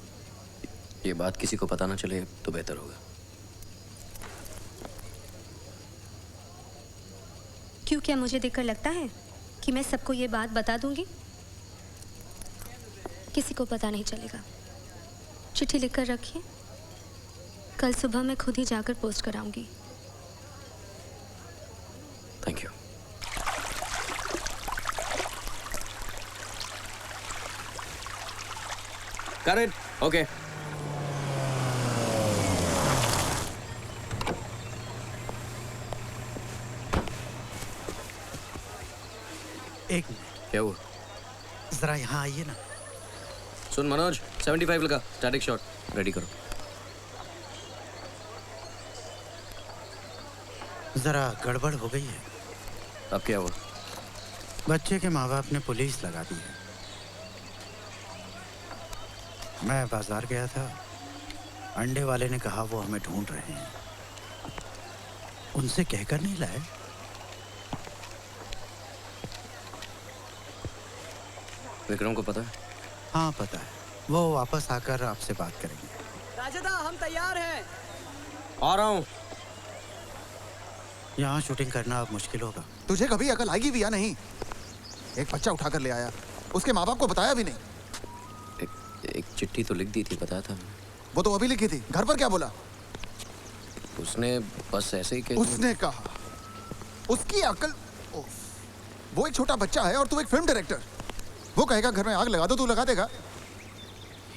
S3: ये बात किसी को पता ना चले तो बेहतर होगा।
S18: क्यों, क्या मुझे देखकर लगता है कि मैं सबको ये बात बता दूंगी? किसी को पता नहीं चलेगा। चिट्ठी लिखकर रखिए, कल सुबह मैं खुद ही जाकर पोस्ट कराऊंगी।
S3: Thank you. Got it? Okay.
S12: एक मिनट।
S3: क्या हुआ?
S12: जरा यहाँ आइए ना।
S3: सुन मनोज, 75 लगा, स्टैटिक शॉट रेडी करो।
S12: जरा गड़बड़ हो गई है।
S3: अब क्या हुआ?
S12: बच्चे के माँ बाप ने पुलिस लगा दी है। मैं बाजार गया था, अंडे वाले ने कहा वो हमें ढूंढ रहे हैं। उनसे कहकर नहीं लाए।
S3: विक्रम को पता है?
S12: हाँ पता है, वो वापस आकर आपसे बात करेंगे।
S5: राजदा, हम तैयार हैं।
S3: आ रहा हूँ।
S12: यहाँ शूटिंग करना अब मुश्किल होगा।
S7: तुझे कभी अकल आएगी भी या नहीं? एक बच्चा उठाकर ले आया, उसके माँ बाप को बताया भी नहीं।
S3: एक चिट्ठी तो लिख दी थी, बताया था।
S7: वो तो अभी लिखी थी। घर पर क्या बोला?
S3: उसने बस ऐसे ही कहा।
S7: उसने कहा। उसकी अकल। वो एक छोटा बच्चा है और तू एक फिल्म डायरेक्टर। वो कहेगा घर में आग लगा दो, तू लगा देगा?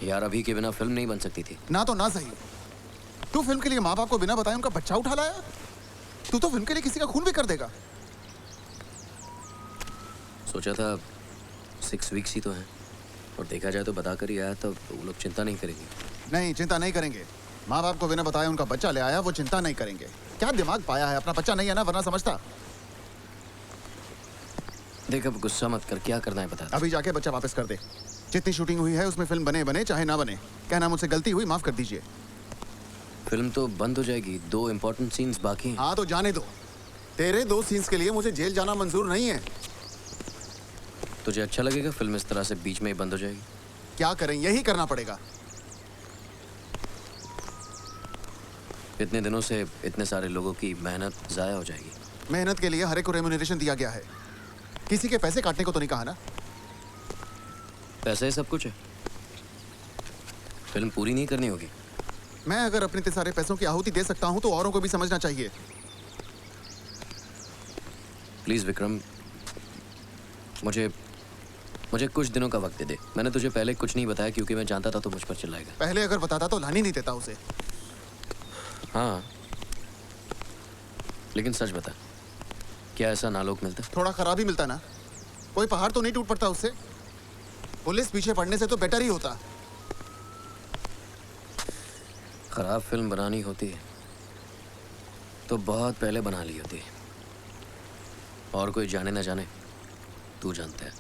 S3: यार अभी के बिना फिल्म नहीं बन सकती थी।
S7: ना तो ना सही। तू फिल्म के लिए माँ बाप को बिना बताए उनका बच्चा उठा लाया? तू तो फिल्म के लिए किसी का खून भी कर देगा।
S3: सोचा था 6 वीक्स ही तो हैं, और देखा जाए तो बता कर ही आया, तो वो लोग चिंता नहीं करेंगे।
S7: नहीं, चिंता नहीं करेंगे। माँ बाप को बिना बताए उनका बच्चा ले आया, वो चिंता नहीं करेंगे। क्या दिमाग पाया है? अपना बच्चा नहीं है ना, वरना समझता।
S3: देख अब गुस्सा मत कर, क्या करना है बता।
S7: अभी जाके बच्चा वापस कर दे। जितनी शूटिंग हुई है उसमें फिल्म बने बने चाहे ना बने। कहना मुझसे गलती हुई, माफ कर दीजिए।
S3: फिल्म तो बंद हो जाएगी, 2 इम्पोर्टेंट सीन्स बाकी हैं।
S7: हाँ तो जाने दो। तेरे 2 सीन्स के लिए मुझे जेल जाना मंजूर नहीं है।
S3: तुझे अच्छा लगेगा फिल्म इस तरह से बीच में ही बंद हो जाएगी?
S7: क्या करें, यही करना पड़ेगा।
S3: इतने दिनों से इतने सारे लोगों की मेहनत जाया हो जाएगी।
S7: मेहनत के लिए हर एक को रेम्यूनरेशन दिया गया है। किसी के पैसे काटने को तो नहीं कहा ना?
S3: पैसे सब कुछ है, फिल्म पूरी नहीं करनी होगी।
S7: मैं अगर अपने इतने सारे पैसों की आहुति दे सकता हूं तो औरों को भी समझना चाहिए।
S3: प्लीज विक्रम, मुझे कुछ दिनों का वक्त दे दे। मैंने तुझे पहले कुछ नहीं बताया क्योंकि मैं जानता था तो मुझ पर चिल्लाएगा।
S7: पहले अगर बताता तो लानी नहीं देता उसे।
S3: हाँ, लेकिन सच बता, क्या ऐसा नालोक मिलता?
S7: थोड़ा खराब ही मिलता ना। कोई पहाड़ तो नहीं टूट पड़ता उससे। पुलिस पीछे पड़ने से तो बेटर ही होता।
S3: खराब फिल्म बनानी होती है तो बहुत पहले बना ली होती है, और कोई जाने ना जाने, तू जानता है।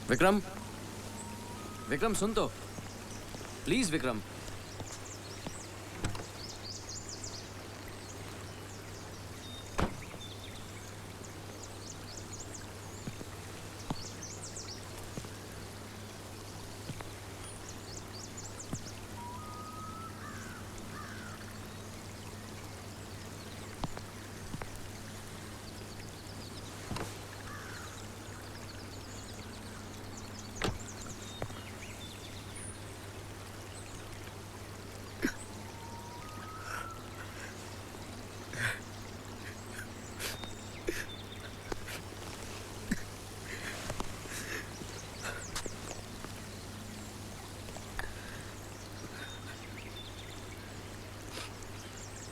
S3: विक्रम, विक्रम सुन तो, प्लीज विक्रम।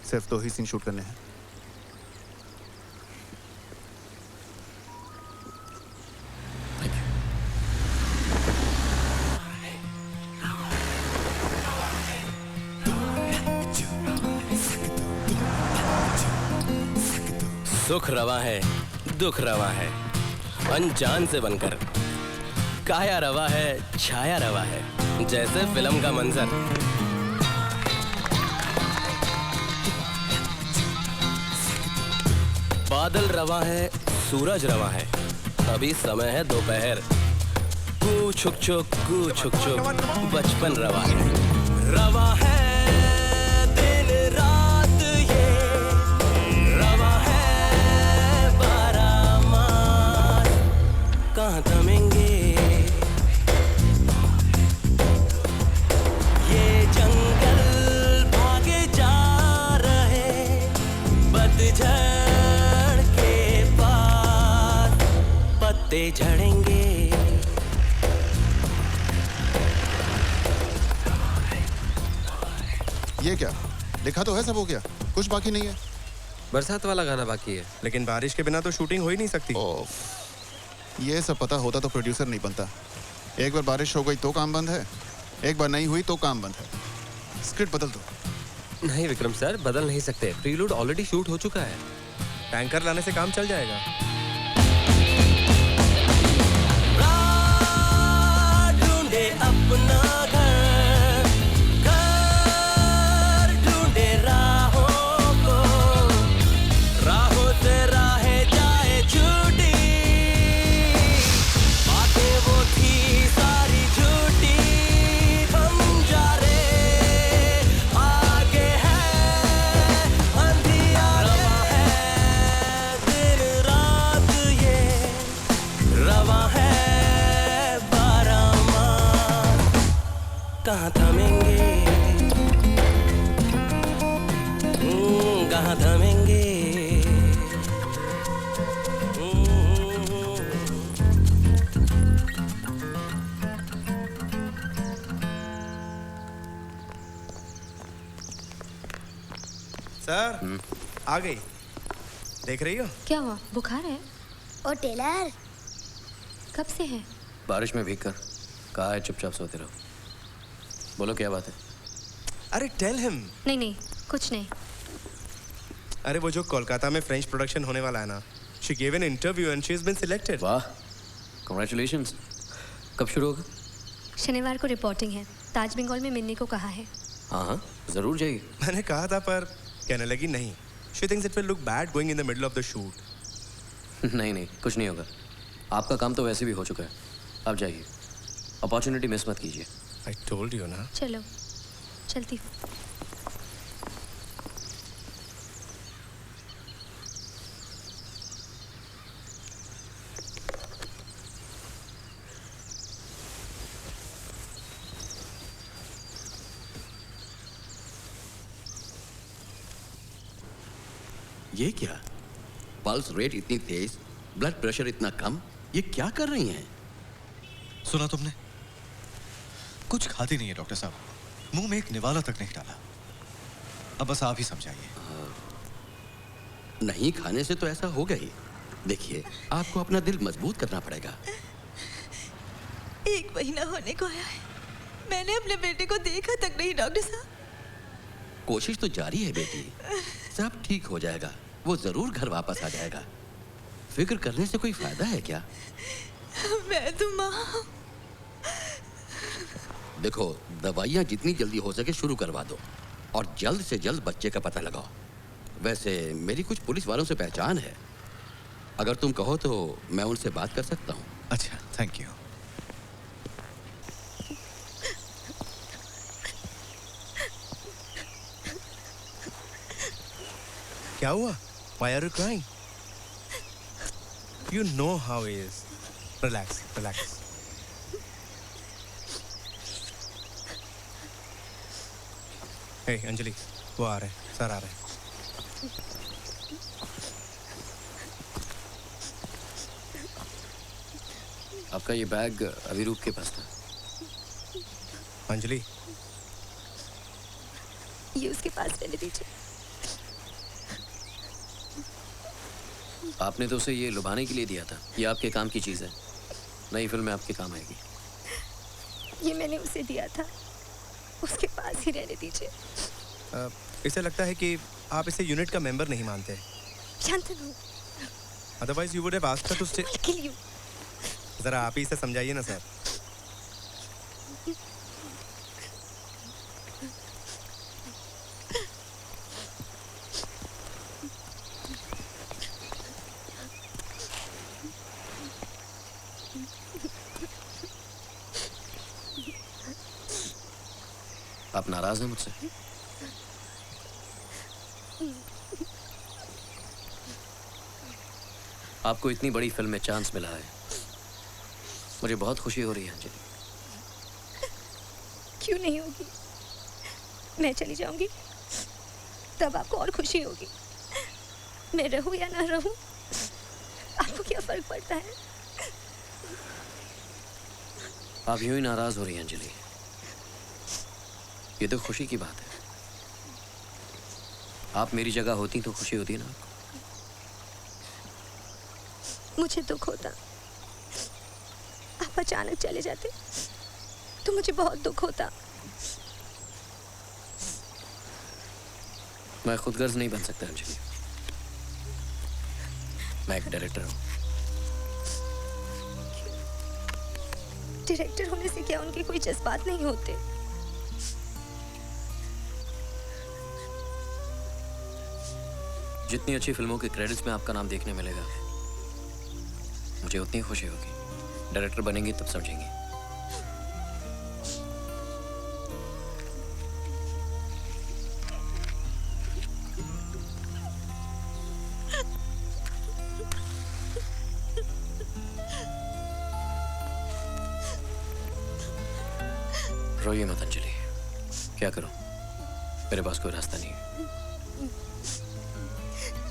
S7: सिर्फ 2 ही सीन शूट करने हैं।
S5: सुख रवा है, दुख रवा है, अनजान से बनकर काया रवा है, छाया रवा है, जैसे फिल्म का मंजर। बादल रवा है, सूरज रवा है, अभी समय है दोपहर। कू छुक छुक, कू छुक छुक, बचपन रवा है। रवा है दिन रात ये, रवा है 12 मास, कहाँ थमेंगे ये जंगल, भागे जा रहे पतझड़ झड़ेंगे।
S7: ये क्या लिखा तो है, सब हो गया, कुछ बाकी नहीं है।
S16: बरसात वाला गाना बाकी है,
S15: लेकिन बारिश के बिना तो शूटिंग हो ही नहीं सकती।
S7: ये सब पता होता तो प्रोड्यूसर नहीं बनता। एक बार बारिश हो गई तो काम बंद है, एक बार नहीं हुई तो काम बंद है। स्क्रिप्ट बदल दो।
S16: नहीं विक्रम सर, बदल नहीं सकते। प्रीलूड ऑलरेडी शूट हो चुका है।
S15: टैंकर लाने से काम चल जाएगा।
S5: अपना घर, घर ढूंढे राहों को, राहों से राहें जाए छूटी, बातें वो थी सारी झूठी। थमेंगे।
S15: सर आ गई, देख रही हो?
S18: क्या हुआ, बुखार है?
S9: ओ टेलर,
S18: कब से है?
S3: बारिश में भीग कर कहा है चुपचाप सोते रहो। बोलो क्या बात है?
S15: अरे टेल हिम।
S18: नहीं नहीं, कुछ नहीं।
S15: अरे वो जो कोलकाता में फ्रेंच प्रोडक्शन होने वाला है ना, she gave an interview and she has been selected.
S3: वाह, कांग्रेचुलेशंस। कब शुरू होगा?
S18: शनिवार को रिपोर्टिंग है, ताज बंगाल में मिलने को कहा है।
S3: हाँ हाँ जरूर जाइए।
S15: मैंने कहा था पर कहने लगी नहीं। She thinks it will look bad going in the middle of the shoot.
S3: नहीं नहीं, कुछ नहीं होगा। आपका काम तो वैसे भी हो चुका है, आप जाइए। अपॉर्चुनिटी मिस मत कीजिए।
S15: आई टोल्ड यू ना।
S18: चलो चलती हूँ।
S8: ये क्या? पल्स रेट इतनी तेज, ब्लड प्रेशर इतना कम, ये क्या कर रही हैं?
S19: सुना तुमने? कुछ खाती नहीं है डॉक्टर साहब, मुंह में एक निवाला तक नहीं डाला। अब बस आप ही समझाइए।
S8: नहीं खाने से तो ऐसा होगा ही। देखिए, आपको अपना दिल मजबूत करना पड़ेगा।
S14: 1 महीना होने को आया है, मैंने अपने बेटे को देखा तक नहीं डॉक्टर साहब।
S8: कोशिश तो जारी है बेटी, सब ठीक हो जाएगा। वो जरूर घर वापस आ जाएगा। फिक्र करने से कोई फायदा है क्या?
S14: मैं तो माँ।
S8: देखो, दवाइयाँ जितनी जल्दी हो सके शुरू करवा दो और जल्द से जल्द बच्चे का पता लगाओ। वैसे मेरी कुछ पुलिस वालों से पहचान है, अगर तुम कहो तो मैं उनसे बात कर सकता हूँ।
S19: अच्छा, थैंक यू।
S15: क्या हुआ? Why are you crying? You know how he is. Relax, relax. Hey, Anjali, वो आ रहे हैं, सर आ रहे हैं।
S3: आपका ये बैग अभिरूप के पास था।
S15: अंजलि,
S2: ये उसके पास रहने दीजिए।
S3: आपने तो उसे ये लुभाने के लिए दिया था। ये आपके काम की चीज़ है, नई फिल्म में आपके काम आएगी।
S2: ये मैंने उसे दिया था, उसके पास ही रहने दीजिए।
S15: इसे लगता है कि आप इसे यूनिट का मेंबर नहीं मानते।
S2: Shantanu.
S15: Otherwise you would have asked her to stay.
S2: I'll kill you.
S15: जरा आप ही इसे समझाइए ना सर।
S3: आप नाराज हैं मुझसे? आपको इतनी बड़ी फिल्म में चांस मिला है, मुझे बहुत खुशी हो रही है अंजलि।
S2: क्यों नहीं होगी? मैं चली जाऊंगी तब आपको और खुशी होगी। मैं रहूं या ना रहूं, आपको क्या फर्क पड़ता है?
S3: आप यूं ही नाराज हो रही हैं अंजलि, ये तो खुशी की बात है। आप मेरी जगह होती तो खुशी होती ना।
S2: मुझे दुख होता, आप अचानक चले जाते तो मुझे बहुत दुख होता।
S3: मैं खुदगर्ज नहीं बन सकता अंजलि, मैं एक डायरेक्टर हूँ।
S2: डायरेक्टर होने से क्या उनके कोई जज्बात नहीं होते?
S3: जितनी अच्छी फिल्मों के क्रेडिट्स में आपका नाम देखने मिलेगा, मुझे उतनी खुशी होगी। डायरेक्टर बनेंगे तब समझेंगे। रोइए मत अंजलि, क्या करूं, मेरे पास कोई रास्ता नहीं है।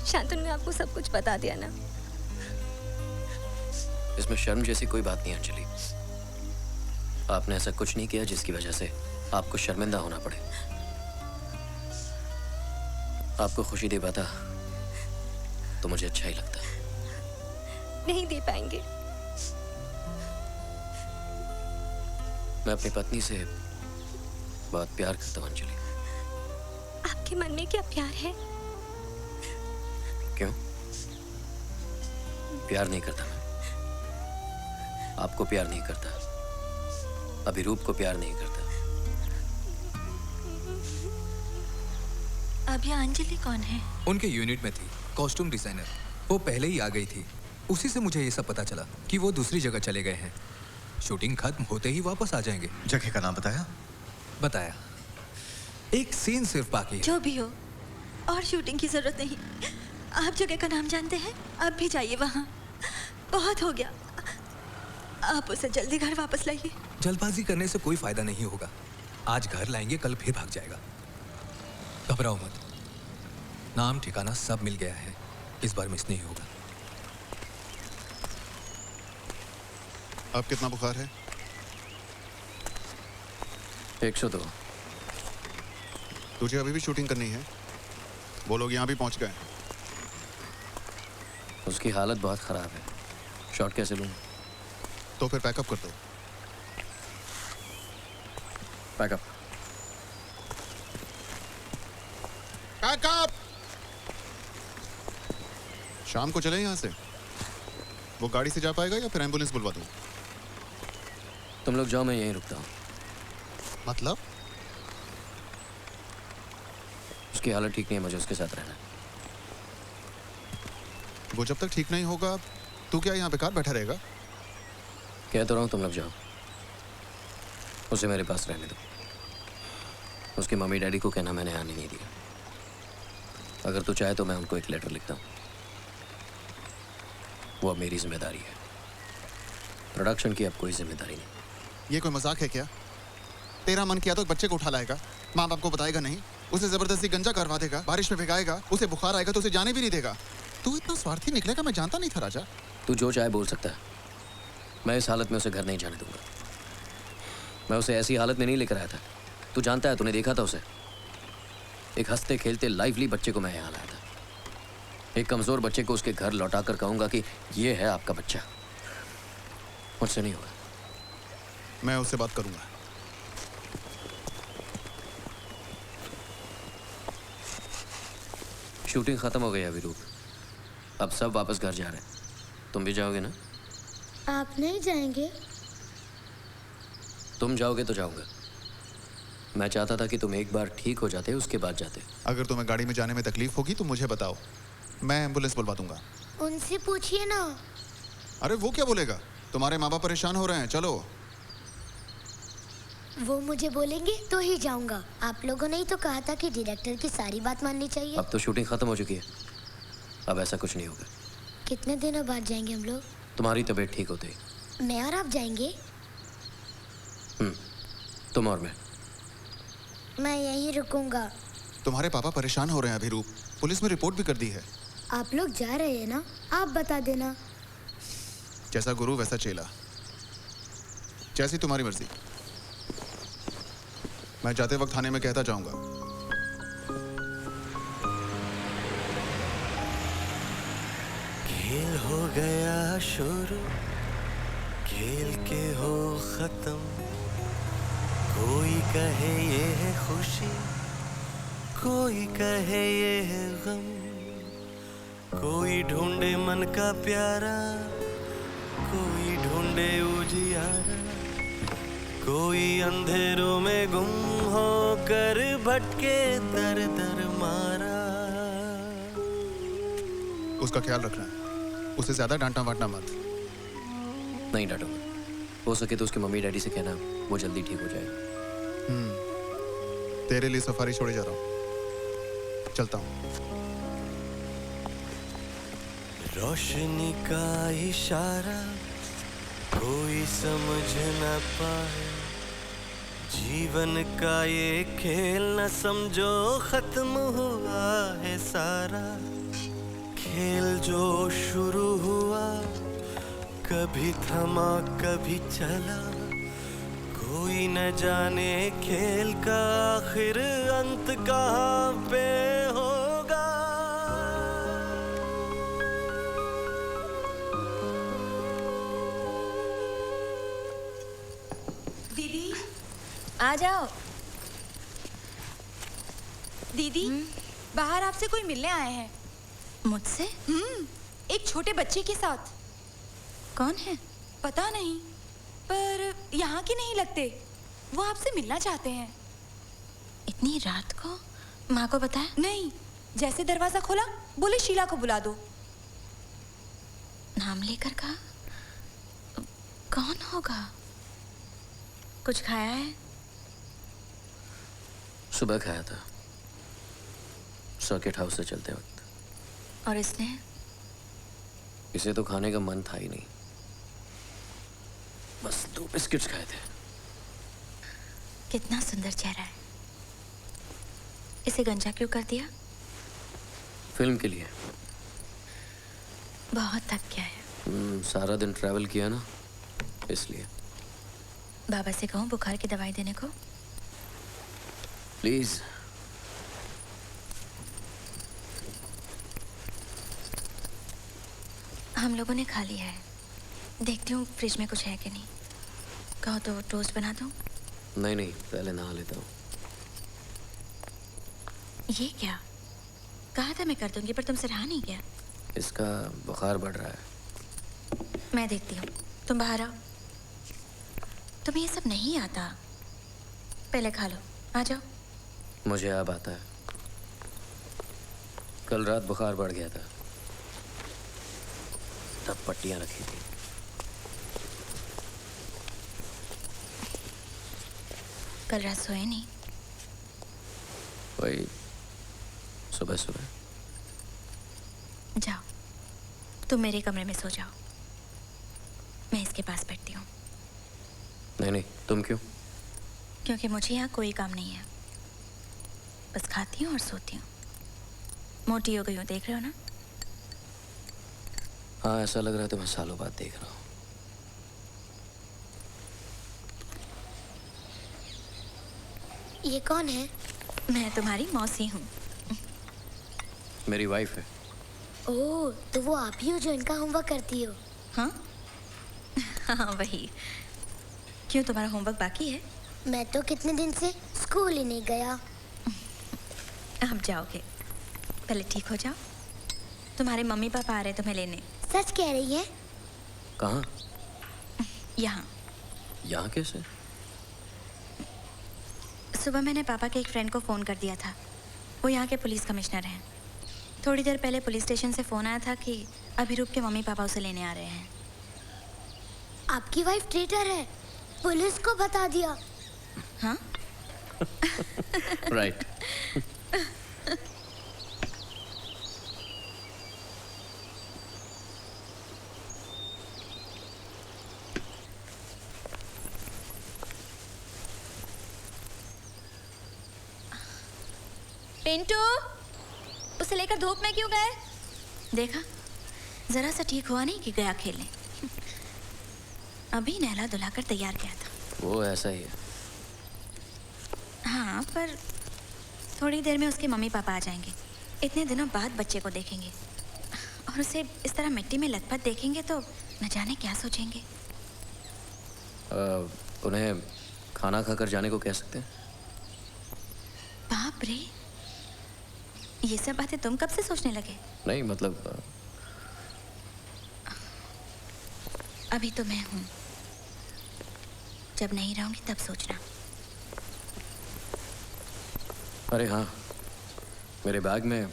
S18: शांतनु ने आपको सब कुछ बता दिया ना?
S3: इसमें शर्म जैसी कोई बात नहीं अंजलि। आपने ऐसा कुछ नहीं किया जिसकी वजह से आपको शर्मिंदा होना पड़े। आपको खुशी दे पाता तो मुझे अच्छा ही लगता।
S18: नहीं दे पाएंगे।
S3: मैं अपनी पत्नी से बहुत प्यार करता हूँ अंजलि।
S18: आपके मन में क्या प्यार है?
S3: क्यों? प्यार नहीं करता मैं। आपको प्यार नहीं करता, अभिरूप को प्यार नहीं करता।
S14: अब ये अंजलि कौन है?
S20: उनके यूनिट में थी, कॉस्ट्यूम डिजाइनर। वो पहले ही आ गई थी। उसी से मुझे ये सब पता चला कि वो दूसरी जगह चले गए हैं। शूटिंग खत्म होते ही वापस आ जाएंगे।
S19: जगह का नाम बताया?
S20: बताया। एक सीन सिर्फ बाकी है।
S14: जो भी हो, और शूटिंग की जरूरत नहीं। आप जगह का नाम जानते हैं? अब भी जाइए वहाँ। बहुत हो गया। आप उसे जल्दी घर वापस लाइए।
S20: जल्दबाजी करने से कोई फायदा नहीं होगा। आज घर लाएंगे, कल फिर भाग जाएगा। घबराओ मत। नाम ठिकाना सब मिल गया है। इस बार मिस नहीं होगा।
S7: अब कितना बुखार है?
S3: 102।
S7: तुझे अभी भी शूटिंग करनी है? वो लोग यहाँ भी पहुँच गए।
S3: उसकी हालत बहुत खराब है। शॉट कैसे लूँ?
S7: तो फिर पैकअप कर दो।
S3: पैकअप।
S7: पैकअप। शाम को चले यहाँ से। वो गाड़ी से जा पाएगा या फिर एम्बुलेंस बुलवा दूँ?
S3: तुम लोग जाओ, मैं यहीं रुकता हूँ।
S7: मतलब?
S3: उसकी हालत ठीक नहीं है, मुझे उसके साथ रहना है।
S7: वो जब तक ठीक नहीं होगा तू क्या यहाँ बेकार बैठा रहेगा?
S3: कह तो रहा हूँ तुम लोग जाओ। उसे मेरे पास रहने दो। उसके मम्मी डैडी को कहना मैंने आने नहीं दिया। अगर तू चाहे तो मैं उनको एक लेटर लिखता हूँ। वो अब मेरी जिम्मेदारी है। प्रोडक्शन की अब कोई जिम्मेदारी नहीं।
S7: ये कोई मजाक है क्या? तेरा मन किया तो बच्चे को उठा लाएगा, माँ बाप को बताएगा नहीं, उसे जबरदस्ती गंजा करवा देगा, बारिश में भिगाएगा, उसे बुखार आएगा तो उसे जाने भी नहीं देगा। तू इतना स्वार्थी निकलेगा मैं जानता नहीं था राजा।
S3: तू जो चाहे बोल सकता है, मैं इस हालत में उसे घर नहीं जाने दूंगा। मैं उसे ऐसी हालत में नहीं लेकर आया था। तू जानता है, तूने देखा था उसे। एक हंसते खेलते लाइवली बच्चे को मैं यहाँ लाया था। एक कमजोर बच्चे को उसके घर लौटा कर कहूंगा कि ये है आपका बच्चा। मुझसे नहीं होगा।
S7: मैं उससे बात करूंगा।
S3: शूटिंग खत्म हो गई है अभिरूप। अब सब वापस घर जा रहे हैं। तुम भी जाओगे ना?
S9: आप नहीं जाएंगे?
S3: तुम जाओगे तो जाऊंगा। मैं चाहता था कि तुम एक बार ठीक हो जाते, उसके बाद जाते।
S7: अगर तुम्हें गाड़ी में जाने में तकलीफ होगी तो मुझे बताओ, मैं एम्बुलेंस बुलवा दूंगा।
S9: उनसे पूछिए ना।
S7: अरे वो क्या बोलेगा? तुम्हारे माँ बाप परेशान हो रहे हैं, चलो।
S9: वो मुझे बोलेंगे तो ही जाऊंगा। आप लोगों ने ही तो कहा था कि डायरेक्टर की सारी बात माननी चाहिए।
S3: अब तो शूटिंग खत्म हो चुकी है। अब ऐसा कुछ नहीं होगा।
S9: कितने दिनों बाद जाएंगे हम लोग?
S3: तुम्हारी तबीयत ठीक होते ही।
S9: मैं और आप जाएंगे?
S3: तुम और
S9: मैं यहीं रुकूंगा।
S7: तुम्हारे पापा परेशान हो रहे हैं अभिरूप। पुलिस में रिपोर्ट भी कर दी है।
S9: आप लोग जा रहे हैं ना? आप बता देना।
S7: जैसा गुरु वैसा चेला। जैसी तुम्हारी मर्जी। मैं जाते वक्त थाने में कहता जाऊंगा।
S4: खेल हो गया शुरू, खेल के हो खत्म। कोई कहे ये है खुशी, कोई कहे ये है गम। कोई ढूंढे मन का प्यारा, कोई ढूंढे उजियारा। कोई अंधेरों में गुम होकर भटके दर दर मारा।
S7: उसका ख्याल रखना। उसे ज्यादा डांटना वाटना मत।
S3: नहीं डांटूंगा। हो सके तो उसके मम्मी डैडी से कहना वो जल्दी ठीक हो जाएगा।
S7: तेरे लिए सफारी छोड़े जा रहा हूँ। चलता हूँ।
S4: रोशनी का इशारा कोई समझ न पाए। जीवन का ये खेल न समझो, खत्म हुआ है सारा। खेल जो शुरू हुआ, कभी थमा कभी चला, कोई न जाने खेल का आखिर अंत कहाँ पे होगा।
S14: दीदी आ जाओ। दीदी बाहर आपसे कोई मिलने आए हैं।
S2: मुझसे?
S14: एक छोटे बच्चे के साथ।
S2: कौन है?
S14: पता नहीं, पर यहाँ के नहीं लगते। वो आपसे मिलना चाहते हैं।
S2: इतनी रात को? माँ को बताया?
S14: नहीं, जैसे दरवाजा खोला बोले शीला को बुला दो।
S2: नाम लेकर कहा? कौन होगा? कुछ खाया है?
S3: सुबह खाया था, सर्किट हाउस से चलते वक्त।
S2: और इसने?
S3: इसे तो खाने का मन था ही नहीं, बस 2 बिस्किट्स खाए थे।
S2: कितना सुंदर चेहरा है। इसे गंजा क्यों कर दिया?
S3: फिल्म के लिए।
S2: बहुत थक गया है।
S3: सारा दिन ट्रैवल किया ना, इसलिए।
S2: बाबा से कहूँ बुखार की दवाई देने को?
S3: प्लीज।
S2: हम लोगों ने खा लिया है। देखती हूँ फ्रिज में कुछ है कि नहीं। कहो तो टोस्ट बना दूँ?
S3: नहीं, पहले नहा लेता हूँ।
S2: ये क्या? कहा था मैं कर दूंगी, पर तुमसे रहा नहीं गया।
S3: इसका बुखार बढ़ रहा है।
S2: मैं देखती हूँ, तुम बाहर आओ। तुम्हें ये सब नहीं आता। पहले खा लो, आ जाओ।
S3: मुझे अब आता है। कल रात बुखार बढ़ गया था, तब पट्टियां रखी थी।
S2: कल रात सोए नहीं?
S3: वही सुबह सुबह।
S2: जाओ, तुम मेरे कमरे में सो जाओ, मैं इसके पास बैठती हूँ।
S3: नहीं, तुम क्यों?
S2: क्योंकि मुझे यहाँ कोई काम नहीं है, बस खाती हूँ और सोती हूँ। मोटी हो गई हूँ, देख रहे हो ना?
S3: हाँ, ऐसा लग रहा है तो मैं सालों बाद देख रहा हूँ।
S9: ये कौन है?
S2: मैं तुम्हारी मौसी हूँ।
S3: मेरी वाइफ है।
S9: ओह, तो वो आप ही हो जो इनका होमवर्क करती हो?
S2: हाँ हाँ, वही। क्यों, तुम्हारा होमवर्क बाकी है?
S9: मैं तो कितने दिन से स्कूल ही नहीं गया।
S2: अब जाओगे, पहले ठीक हो जाओ। तुम्हारे मम्मी पापा आ रहे तुम्हें लेने।
S9: सच कह रही है?
S3: कहाँ?
S2: यहाँ।
S3: यहाँ कैसे?
S2: सुबह मैंने पापा के एक फ्रेंड को फ़ोन कर दिया था। वो यहाँ के पुलिस कमिश्नर हैं। थोड़ी देर पहले पुलिस स्टेशन से फ़ोन आया था कि अभिरूप के मम्मी पापा उसे लेने आ रहे हैं।
S9: आपकी वाइफ ट्रेटर है, पुलिस को बता दिया।
S2: हाँ?
S3: राइट।
S2: पिंटू, उसे लेकर धूप में क्यों गए? देखा, जरा सा ठीक हुआ नहीं कि गया खेलने। अभी नहला धुलाकर तैयार किया था।
S3: वो ऐसा ही है।
S2: हाँ, पर थोड़ी देर में उसके मम्मी पापा आ जाएंगे। इतने दिनों बाद बच्चे को देखेंगे और उसे इस तरह मिट्टी में लथपथ देखेंगे तो न जाने क्या सोचेंगे।
S3: उन्हें खाना खाकर जाने को कह सकते हैं।
S2: बाप रे, ये सब बातें तुम कब से सोचने लगे?
S3: नहीं, मतलब
S2: अभी तो मैं हूँ, जब नहीं रहूंगी तब सोचना।
S3: अरे हाँ, मेरे बैग में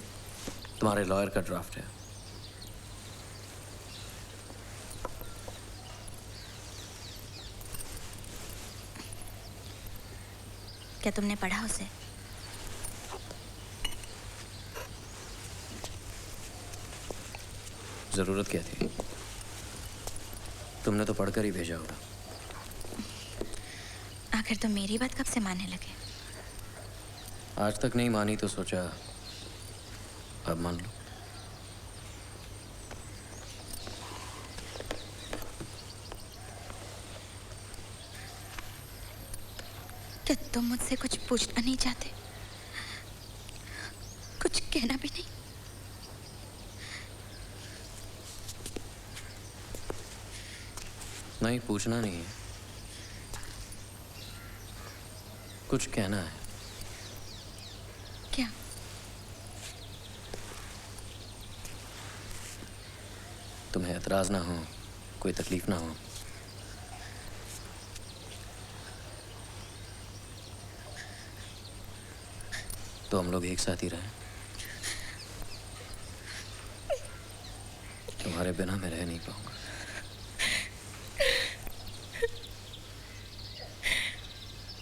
S3: तुम्हारे लॉयर का ड्राफ्ट है।
S2: क्या तुमने पढ़ा उसे?
S3: जरूरत क्या थी? तुमने तो पढ़कर ही भेजा होगा।
S2: आखिर तुम मेरी बात कब से मानने लगे?
S3: आज तक नहीं मानी तो सोचा अब मान लो।
S2: तुम मुझसे कुछ पूछना नहीं चाहते? कुछ कहना भी नहीं?
S3: नहीं, पूछना नहीं है, कुछ कहना है।
S2: क्या?
S3: तुम्हें एतराज ना हो, कोई तकलीफ ना हो। तो हम लोग एक साथ ही रहें। तुम्हारे बिना मैं रह नहीं पाऊंगा।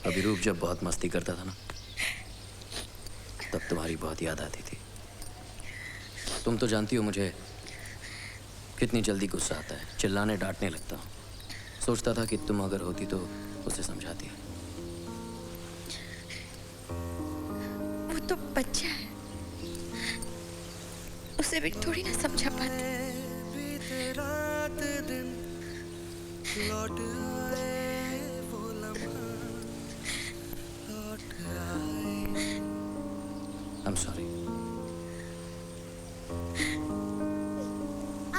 S3: अभिरूप जब बहुत मस्ती करता था ना, तब तुम्हारी बहुत याद आती थी। तुम तो जानती हो मुझे कितनी जल्दी गुस्सा आता है, चिल्लाने डांटने लगता हूँ। सोचता था कि तुम अगर होती तो उसे समझाती।
S2: वो तो बच्चा है, उसे भी थोड़ी ना समझा पाते।
S4: रात दिन लौट आए वो लम्हा, लौट आए।
S3: I'm sorry.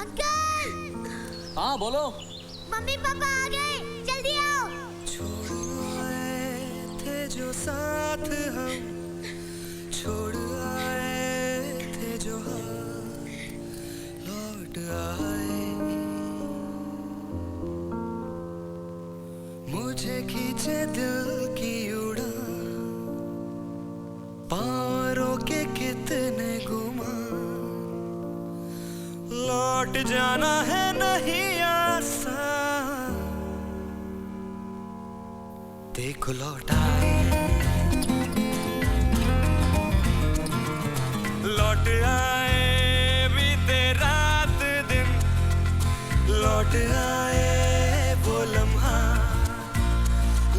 S9: अंकल!
S11: हाँ बोलो।
S9: मम्मी पापा आ गए, जल्दी आओ।
S4: छोड़ आए थे जो साथ हम, छोड़ आए थे जो हम, लौट आए। मुझे खींचे दिल की उड़ान, पाँव के कितने गुमान, लौट जाना है नहीं आसान। देखो लौट आए, लौट आए बीते रात दिन, लौट आए वो लम्हा,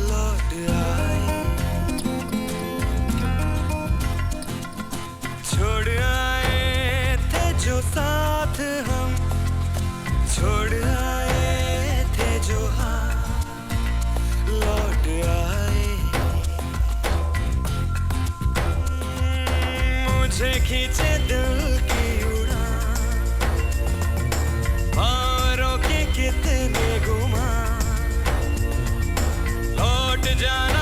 S4: लौट आए। छोड़ आए थे जो साथ हम, छोड़ आए थे जो हाथ, लौट आए। मुझे खींचे दिल की उड़ान, औरों के कितने गुमान, लौट जाना